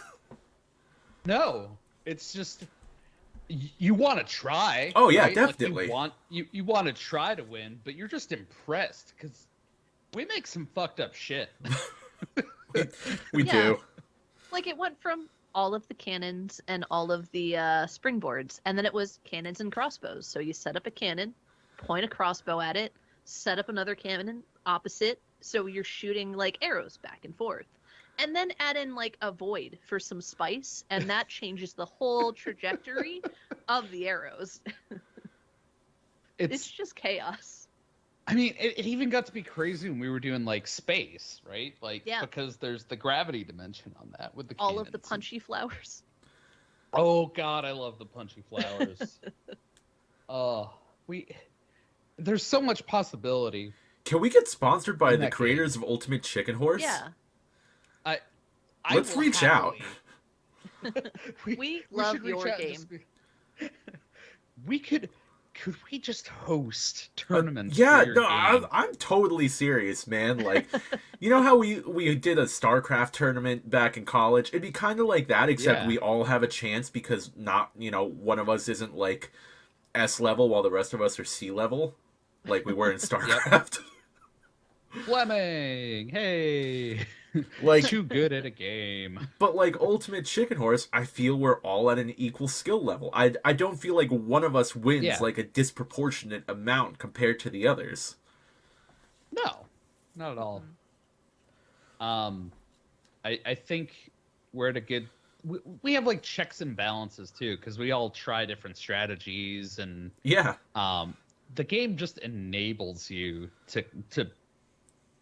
A: No, it's just you want to try.
C: Oh yeah,
A: right?
C: definitely.
A: Like you want to try to win, but you're just impressed because we make some fucked up shit.
C: We
B: Yeah.
C: do.
B: Like it went from all of the cannons and all of the springboards, and then it was cannons and crossbows. So you set up a cannon, point a crossbow at it, set up another cannon opposite, so you're shooting like arrows back and forth. And then add in like a void for some spice, and that changes the whole trajectory of the arrows. It's just chaos.
A: I mean, it even got to be crazy when we were doing like space, right? Like, because there's the gravity dimension on that with the
B: all of the
A: cannons.
B: punchy flowers.
A: Oh God, I love the punchy flowers. There's so much possibility.
C: Can we get sponsored by
A: In
C: the
A: that
C: creators of Ultimate Chicken Horse?
B: Yeah.
C: Let's reach out.
B: We love
A: should reach
B: your
A: out and
B: game.
A: just could we just host tournaments?
C: Yeah,
A: for your
C: no,
A: game?
C: I'm totally serious, man. Like, you know how we did a StarCraft tournament back in college? It'd be kind of like that, except we all have a chance because one of us isn't like S level while the rest of us are C level, like we were in StarCraft.
A: Fleming, hey,
C: Like
A: too good at a game.
C: But like Ultimate Chicken Horse, I feel we're all at an equal skill level. I don't feel like one of us wins like a disproportionate amount compared to the others.
A: No, not at all. I think we're at a good. We have like checks and balances too, because we all try different strategies, and the game just enables you to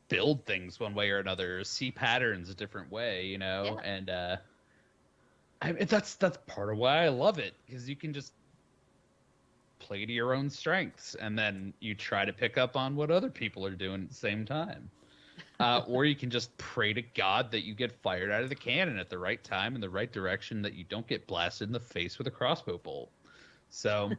A: build things one way or another, see patterns a different way, and I mean, that's part of why I love it, because you can just play to your own strengths, and then you try to pick up on what other people are doing at the same time. Or you can just pray to God that you get fired out of the cannon at the right time in the right direction, that you don't get blasted in the face with a crossbow bolt. So,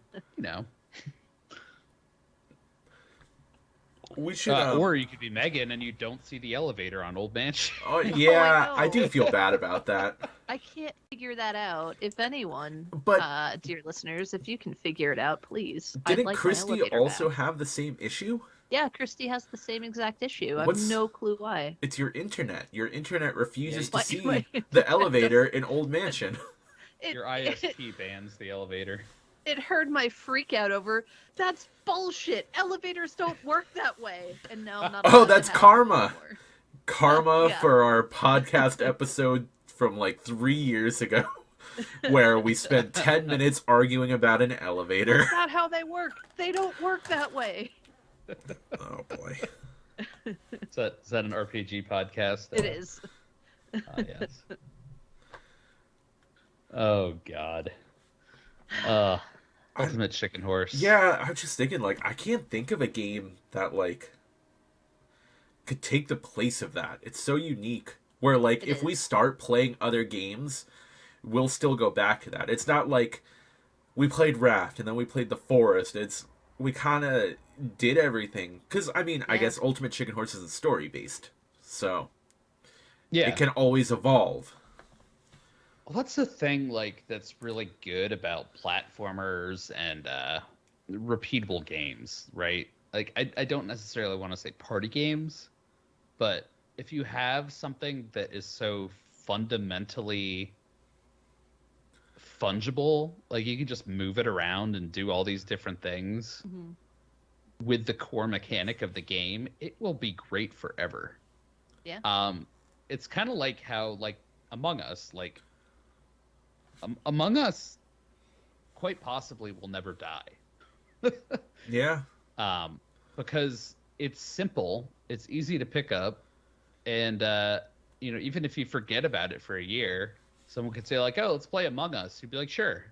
C: We should,
A: or you could be Megan and you don't see the elevator on Old Mansion.
C: Oh yeah, I do feel bad about that.
B: I can't figure that out. If anyone,
C: but
B: dear listeners, if you can figure it out, please.
C: Didn't Christy also have the same issue?
B: Yeah, Christy has the same exact issue. I have no clue why.
C: It's your internet. Your internet refuses to see the elevator in Old Mansion.
A: Your ISP bans the elevator.
B: It heard my freak out over, that's bullshit. Elevators don't work that way. And now I'm not.
C: Oh, that's karma.
B: Karma
C: for our podcast episode from like 3 years ago, where we spent 10 minutes arguing about an elevator.
B: That's not how they work. They don't work that way.
C: Oh boy.
A: Is that an RPG podcast?
B: It is.
A: Yes. Oh God. Ultimate Chicken Horse.
C: Yeah, I'm just thinking, like, I can't think of a game that, like, could take the place of that. It's so unique. Where, like, if we start playing other games, we'll still go back to that. It's not like we played Raft and then we played The Forest. We kind of did everything. Because, I mean, I guess Ultimate Chicken Horse isn't story-based. So, it can always evolve.
A: Well, that's the thing, like, that's really good about platformers and repeatable games, right? Like, I don't necessarily want to say party games, but if you have something that is so fundamentally fungible, like, you can just move it around and do all these different things with the core mechanic of the game, it will be great forever.
B: Yeah.
A: It's kind of like how, like, Among Us, like, Among Us quite possibly will never die.
C: Yeah.
A: Because it's simple, it's easy to pick up, and even if you forget about it for a year, someone could say like, "Oh, let's play Among Us." You'd be like, "Sure."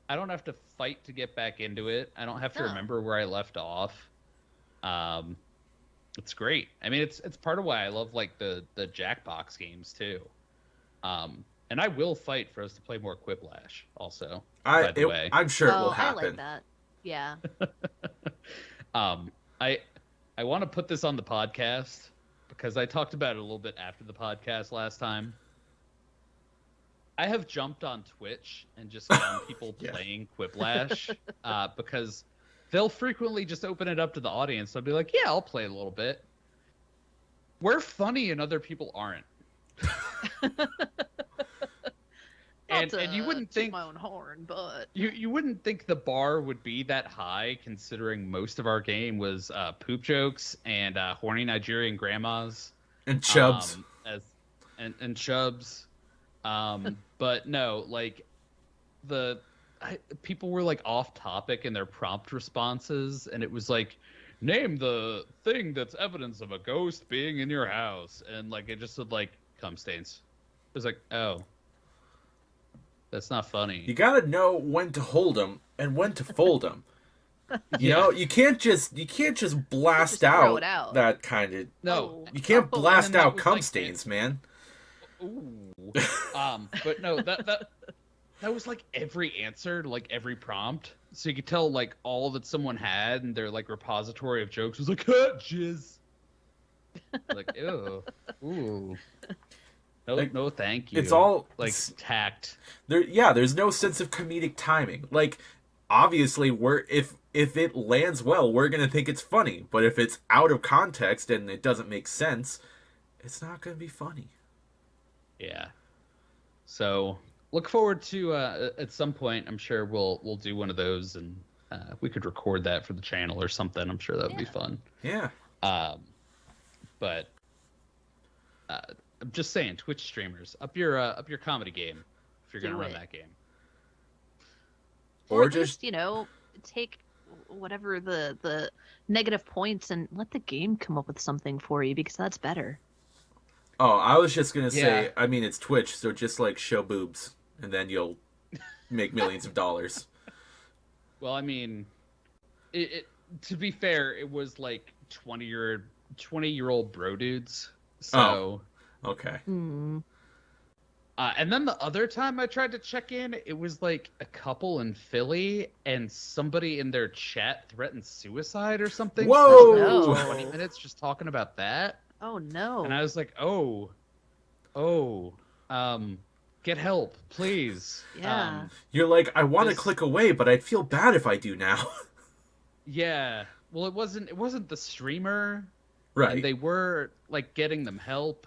A: I don't have to fight to get back into it. I don't have to remember where I left off. It's great. I mean, it's part of why I love like the Jackbox games too. And I will fight for us to play more Quiplash also, by the way.
C: I'm sure it will
B: I
C: happen.
B: like that. Yeah.
A: I want to put this on the podcast because I talked about it a little bit after the podcast last time. I have jumped on Twitch and just found people playing Quiplash because they'll frequently just open it up to the audience. They'll be like, yeah, I'll play a little bit. We're funny and other people aren't. and you wouldn't think
B: my own horn, but
A: you wouldn't think the bar would be that high considering most of our game was poop jokes and horny Nigerian grandmas
C: and chubs
A: and chubs. But no, like people were like off topic in their prompt responses, and it was like, name the thing that's evidence of a ghost being in your house, and like it just said like cum stains. It was like, oh, that's not funny.
C: You gotta know when to hold them and when to fold them. You know, you can't just blast out that kind of.
A: No,
C: you can't blast out cum
A: like,
C: stains, man.
A: Ooh. But no, that was like every answer to like every prompt. So you could tell like all that someone had and their like repository of jokes was like, jizz. Like, ew. Ooh. No,
C: like,
A: no, thank you.
C: It's all
A: like tact.
C: There's no sense of comedic timing. Like, obviously, if it lands well, we're gonna think it's funny. But if it's out of context and it doesn't make sense, it's not gonna be funny.
A: Yeah. So look forward to at some point. I'm sure we'll do one of those, and we could record that for the channel or something. I'm sure that would be fun.
C: Yeah.
A: But I'm just saying, Twitch streamers, up your comedy game if you're gonna run that game.
B: Or just take whatever the negative points and let the game come up with something for you, because that's better.
C: Oh, I was just gonna say, I mean, it's Twitch, so just like show boobs, and then you'll make millions of dollars.
A: Well, I mean, to be fair, it was like 20-year-old bro dudes. So,
C: okay.
B: Mm.
A: And then the other time I tried to check in, it was like a couple in Philly, and somebody in their chat threatened suicide or something.
C: Whoa!
A: For 20 minutes just talking about that.
B: Oh no!
A: And I was like, get help, please.
B: Yeah.
C: You're like, I want to click away, but I'd feel bad if I do now.
A: Yeah. Well, it wasn't the streamer,
C: right?
A: And they were like getting them help.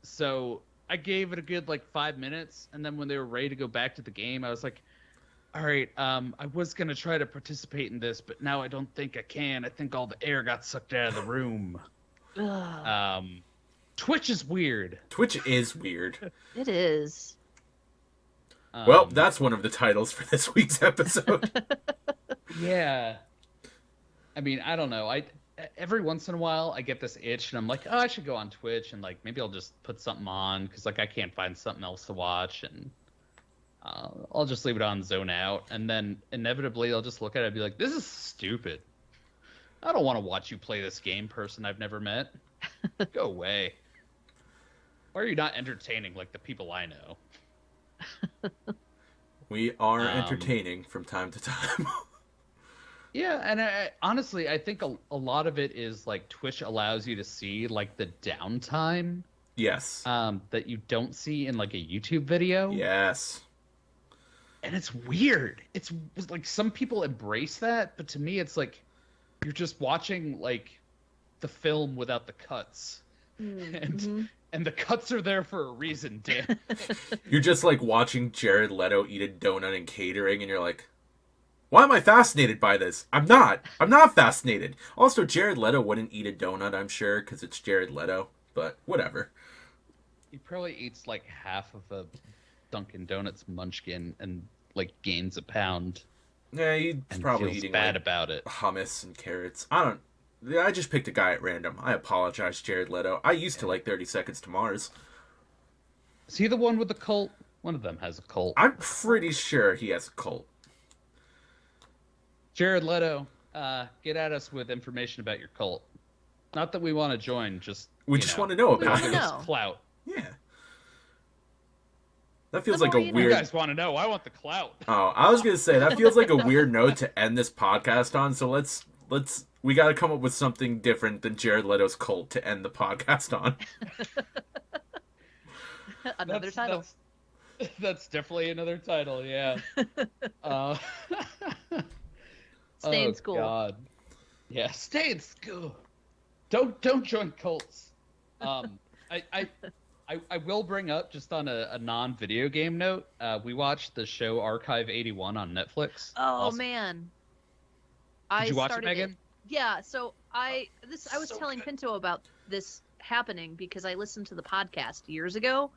A: So I gave it a good like 5 minutes, and then when they were ready to go back to the game, I was like, all right, I was gonna try to participate in this, but now I don't think I can. I think all the air got sucked out of the room. Twitch is weird.
C: Twitch is weird.
B: It is.
C: Well, that's one of the titles for this week's episode.
A: Yeah. I mean, I don't know. Every once in a while I get this itch, and I'm like, oh, I should go on Twitch, and like maybe I'll just put something on because like I can't find something else to watch, and I'll just leave it on, zone out, and then inevitably I'll just look at it and be like, this is stupid. I don't want to watch you play this game, person I've never met. Go away. Why are you not entertaining like the people I know?
C: We are entertaining from time to time.
A: Yeah, and honestly, I think a lot of it is like Twitch allows you to see like the downtime.
C: Yes.
A: That you don't see in like a YouTube video.
C: Yes.
A: And it's weird. It's like some people embrace that, but to me, it's like you're just watching like the film without the cuts, and the cuts are there for a reason, Dan.
C: You're just like watching Jared Leto eat a donut in catering, and you're like, why am I fascinated by this? I'm not fascinated. Also, Jared Leto wouldn't eat a donut, I'm sure, because it's Jared Leto, but whatever.
A: He probably eats like half of a Dunkin' Donuts munchkin and like gains a pound.
C: Yeah, he's probably
A: feels
C: eating
A: bad
C: like
A: about it.
C: hummus and carrots. I just picked a guy at random. I apologize, Jared Leto. I used to like 30 Seconds to Mars.
A: Is he the one with the cult? One of them has a cult.
C: I'm pretty sure he has a cult.
A: Jared Leto, get at us with information about your cult. Not that we want to join, just
C: we just want to know about it.
A: Clout.
C: Yeah. That feels
B: The
C: like
B: more
C: a
B: you know.
A: You
C: weird.
A: guys want to know? I want the clout.
C: Oh, I was gonna say that feels like a weird note to end this podcast on. So let's we got to come up with something different than Jared Leto's cult to end the podcast on.
B: Another title.
A: That's definitely another title. Yeah. Uh,
B: Stay in
A: oh,
B: school.
A: God. Yeah, stay in school. Don't join cults. I will bring up, just on a non-video game note, we watched the show Archive 81 on Netflix.
B: Oh
A: Awesome.
B: man.
A: Did you watch it,
B: started
A: Megan?
B: Yeah, so I was
A: So
B: telling
A: good.
B: Pinto about this happening because I listened to the podcast years ago,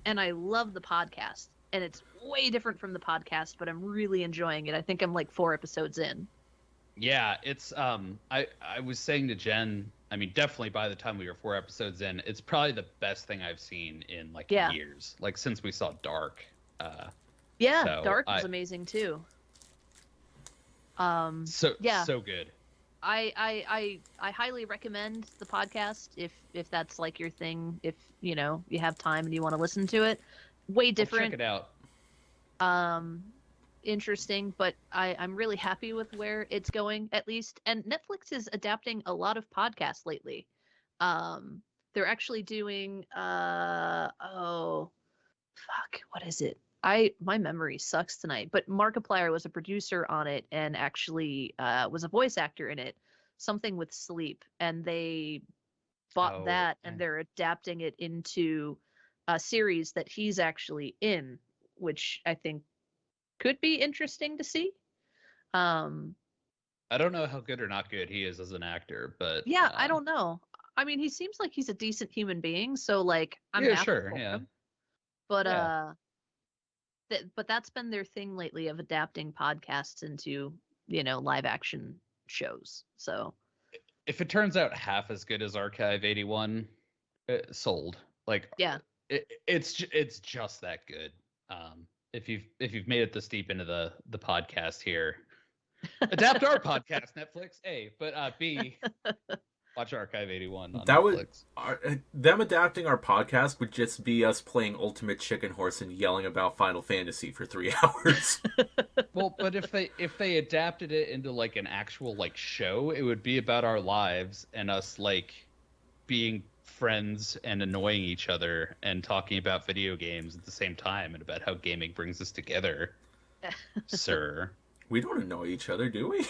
B: and I love the podcast. And it's way different from the podcast, but I'm really enjoying it. I think I'm like 4 episodes in.
A: Yeah, it's I was saying to Jen, I mean, definitely by the time we were 4 episodes in, it's probably the best thing I've seen in like
B: Yeah.
A: years. Like since we saw Dark.
B: Yeah,
A: So
B: Dark was amazing too.
A: So
B: Yeah.
A: so good.
B: I highly recommend the podcast if that's like your thing, if you have time and you want to listen to it. Way different.
A: Check it out.
B: Interesting, but I'm really happy with where it's going, at least. And Netflix is adapting a lot of podcasts lately. They're actually doing what is it? My memory sucks tonight, but Markiplier was a producer on it and actually was a voice actor in it. Something with sleep, and they bought that,
A: okay.
B: and they're adapting it into a series that he's actually in, which I think could be interesting to see.
A: I don't know how good or not good he is as an actor, but
B: Yeah, I don't know. I mean, he seems like he's a decent human being, so like I'm
A: yeah,
B: happy
A: sure,
B: for
A: yeah.
B: him. But
A: Yeah.
B: but that's been their thing lately, of adapting podcasts into live action shows. So
A: If it turns out half as good as Archive 81, sold. Like
B: yeah,
A: it's just that good. If you've made it this deep into the podcast here, adapt our podcast, Netflix. A, but B, watch Archive 81 on
C: That would
A: Netflix.
C: them adapting our podcast would just be us playing Ultimate Chicken Horse and yelling about Final Fantasy for 3 hours.
A: Well, but if they adapted it into like an actual like show, it would be about our lives and us like being friends and annoying each other and talking about video games at the same time and about how gaming brings us together. Sir.
C: We don't annoy each other, do we?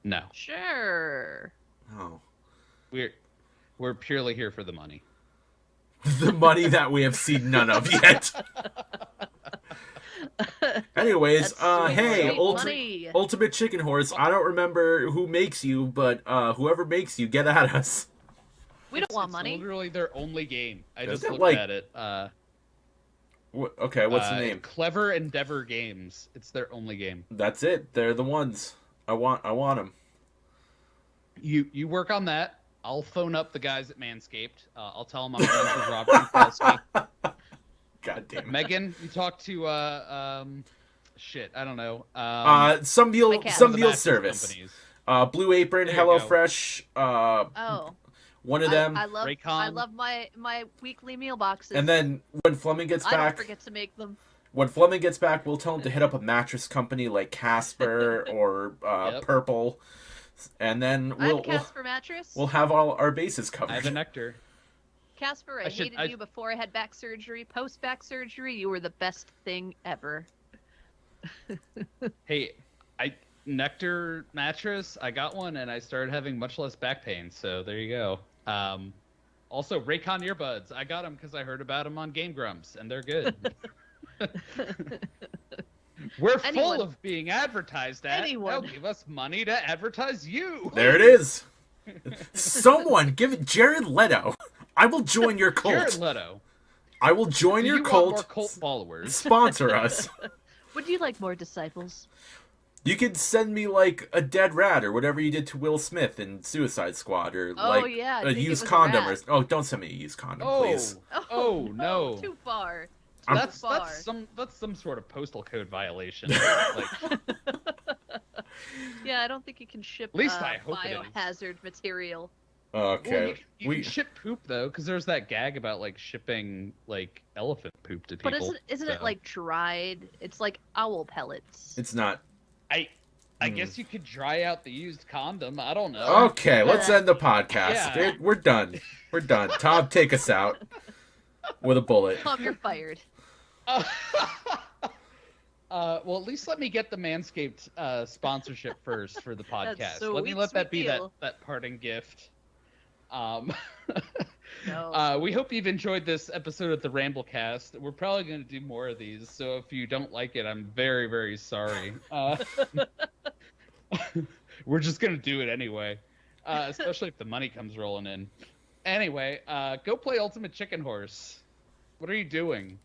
A: No.
B: sure.
C: Oh.
A: We're purely here for the money.
C: The money that we have seen none of yet. Anyways,
B: That's
C: hey,
B: sweet money.
C: Ultimate Chicken Horse, I don't remember who makes you, but whoever makes you, get at us.
B: We don't want
A: It's
B: money.
A: literally their only game. I
C: Is
A: just
C: it
A: looked
C: like-
A: at it.
C: Okay, what's the name?
A: Clever Endeavor Games. It's their only game.
C: That's it. They're the ones. I want them.
A: You work on that. I'll phone up the guys at Manscaped. I'll tell them I'm friends with Robert Kowalski.
C: God damn it.
A: Megan, you talk to shit. I don't know.
C: Some meal
B: My cat.
C: some
A: the
C: meal
A: mattress
C: service.
A: companies.
C: Blue Apron,
A: There you
C: HelloFresh,
B: Oh,
C: one of them.
B: I love
A: Raycon.
B: my weekly meal boxes.
C: And then when Fleming gets
B: I don't
C: back,
B: forget to make them.
C: we'll tell him to hit up a mattress company like Casper or
A: Yep.
C: Purple, and then
B: I have a
C: we'll
B: Casper mattress.
C: we'll have all our bases
A: I have a
C: covered.
A: nectar.
B: Casper, I hated you before I had back surgery. Post back surgery, you were the best thing ever.
A: Hey, Nectar mattress. I got one and I started having much less back pain. So there you go. Also, Raycon earbuds. I got them because I heard about them on Game Grumps, and they're good. We're
B: Anyone-
A: full of being advertised at.
B: Anyone.
A: They'll give us money to advertise you.
C: There it is. Someone give it Jared Leto. I will join your cult.
A: Jared Leto.
C: I will join
A: Do
C: your
A: you
C: cult.
A: want more cult followers?
C: Sponsor us.
B: Would you like more disciples?
C: You could send me like a dead rat or whatever you did to Will Smith in Suicide Squad, or
B: Oh,
C: like
B: yeah, I
C: a
B: think it
C: used
B: was a
C: condom. Or
B: rat.
C: oh, don't send me a used condom, please.
A: Oh no.
B: Too far.
A: That's
B: far.
A: that's some sort of postal code violation. Like,
B: Yeah, I don't think you can ship
A: At least I hope it is.
B: biohazard material.
C: Okay.
A: Well, you can ship poop though, because there's that gag about like shipping like elephant poop to people.
B: But isn't it like dried? It's like owl pellets.
C: It's not.
A: I guess you could dry out the used condom. I don't know.
C: Okay, let's end the podcast.
A: Yeah.
C: We're done. We're done. Tom, take us out with a bullet.
B: Tom, you're fired.
A: Well, at least let me get the Manscaped sponsorship first for the podcast.
B: So
A: let me let that be
B: deal.
A: that parting gift.
B: No.
A: We hope you've enjoyed this episode of the Ramblecast. We're probably going to do more of these, so if you don't like it, I'm very, very sorry. We're just going to do it anyway, especially if the money comes rolling in. Anyway, go play Ultimate Chicken Horse. What are you doing?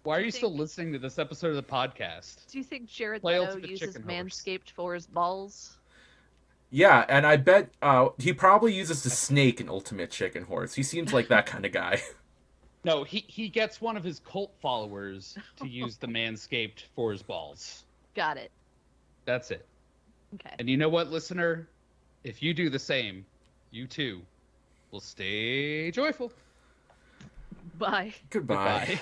A: Why are you still listening to this episode of the podcast?
B: Do you think Jared
A: Play
B: Leto
A: Ultimate
B: uses
A: Chicken Horse.
B: Manscaped for his balls?
C: Yeah, and I bet he probably uses the snake in Ultimate Chicken Horse. He seems like that kind of guy.
A: No, he gets one of his cult followers to use the Manscaped for his balls.
B: Got it.
A: That's it.
B: Okay.
A: And you know what, listener? If you do the same, you too will stay joyful.
B: Bye.
C: Goodbye.
A: Goodbye.